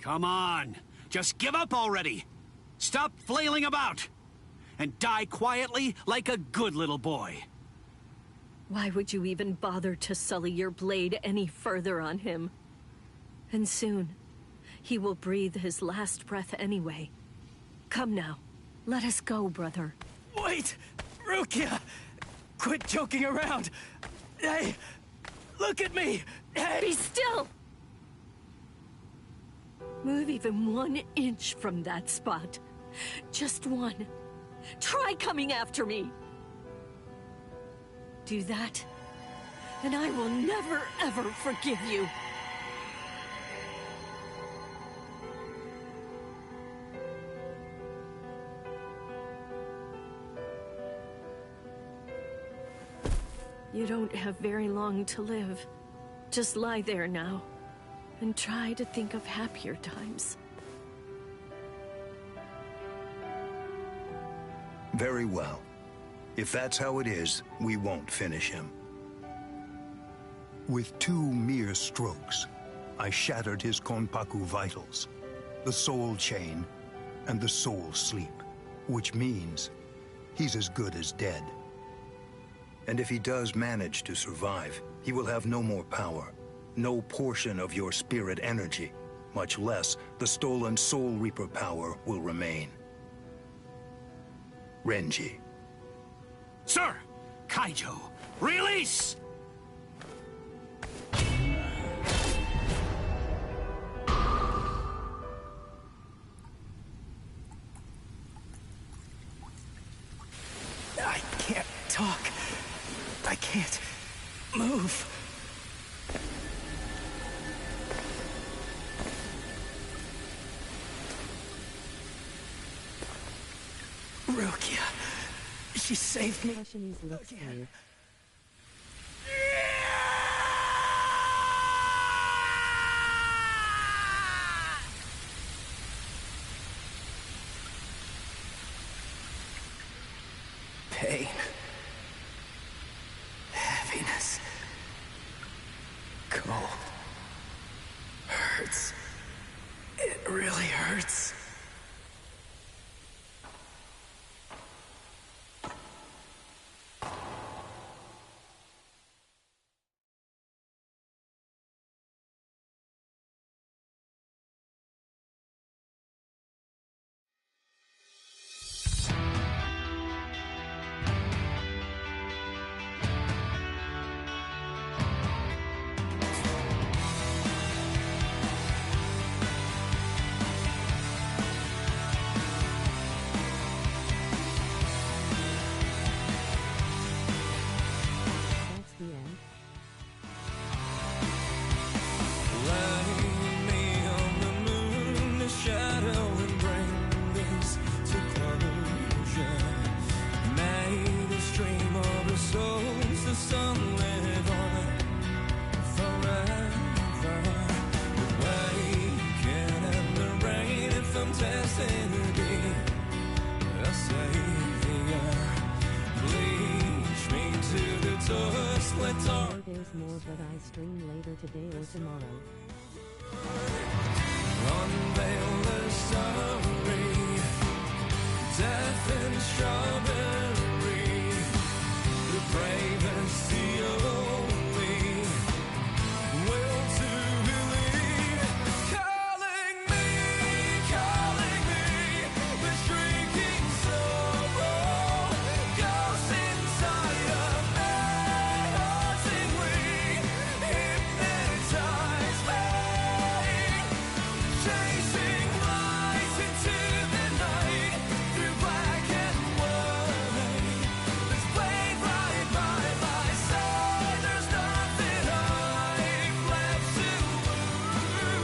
Come on! Just give up already! Stop flailing about! And die quietly like a good little boy. Why would you even bother to sully your blade any further on him? And soon, he will breathe his last breath anyway. Come now, let us go, brother. Wait! Rukia! Quit joking around! Hey! Look at me! Hey! Be still! Move even 1 inch from that spot. Just one. Try coming after me! Do that, and I will never, ever forgive you. You don't have very long to live. Just lie there now, and try to think of happier times. Very well. If that's how it is, we won't finish him. With 2 mere strokes, I shattered his Konpaku vitals, the soul chain, and the soul sleep, which means he's as good as dead. And if he does manage to survive, he will have no more power, no portion of your spirit energy, much less the stolen Soul Reaper power will remain. Renji. Sir! Kaijo, release! I can't talk. I can't move. Rukia. She saved me. Again. Pain. Heaviness. Cold. Hurts. It really hurts. Destiny hours more, but I stream later today or tomorrow. Unveil the summary, death and strawberry, the bravest the only will to believe. Calling me, the shrieking sorrow, ghosts inside of me, hauntingly hypnotize me. Chasing light into the night, through black and white. Let's play right by my side. There's nothing I've left to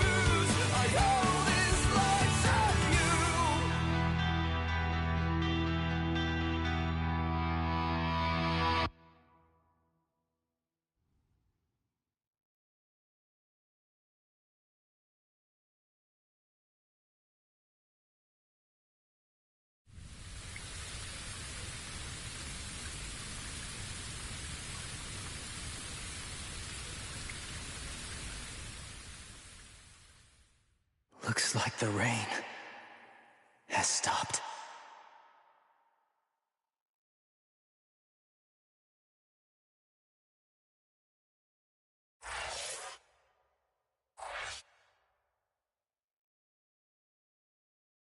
lose. I owe this life to you. Looks like the rain has stopped.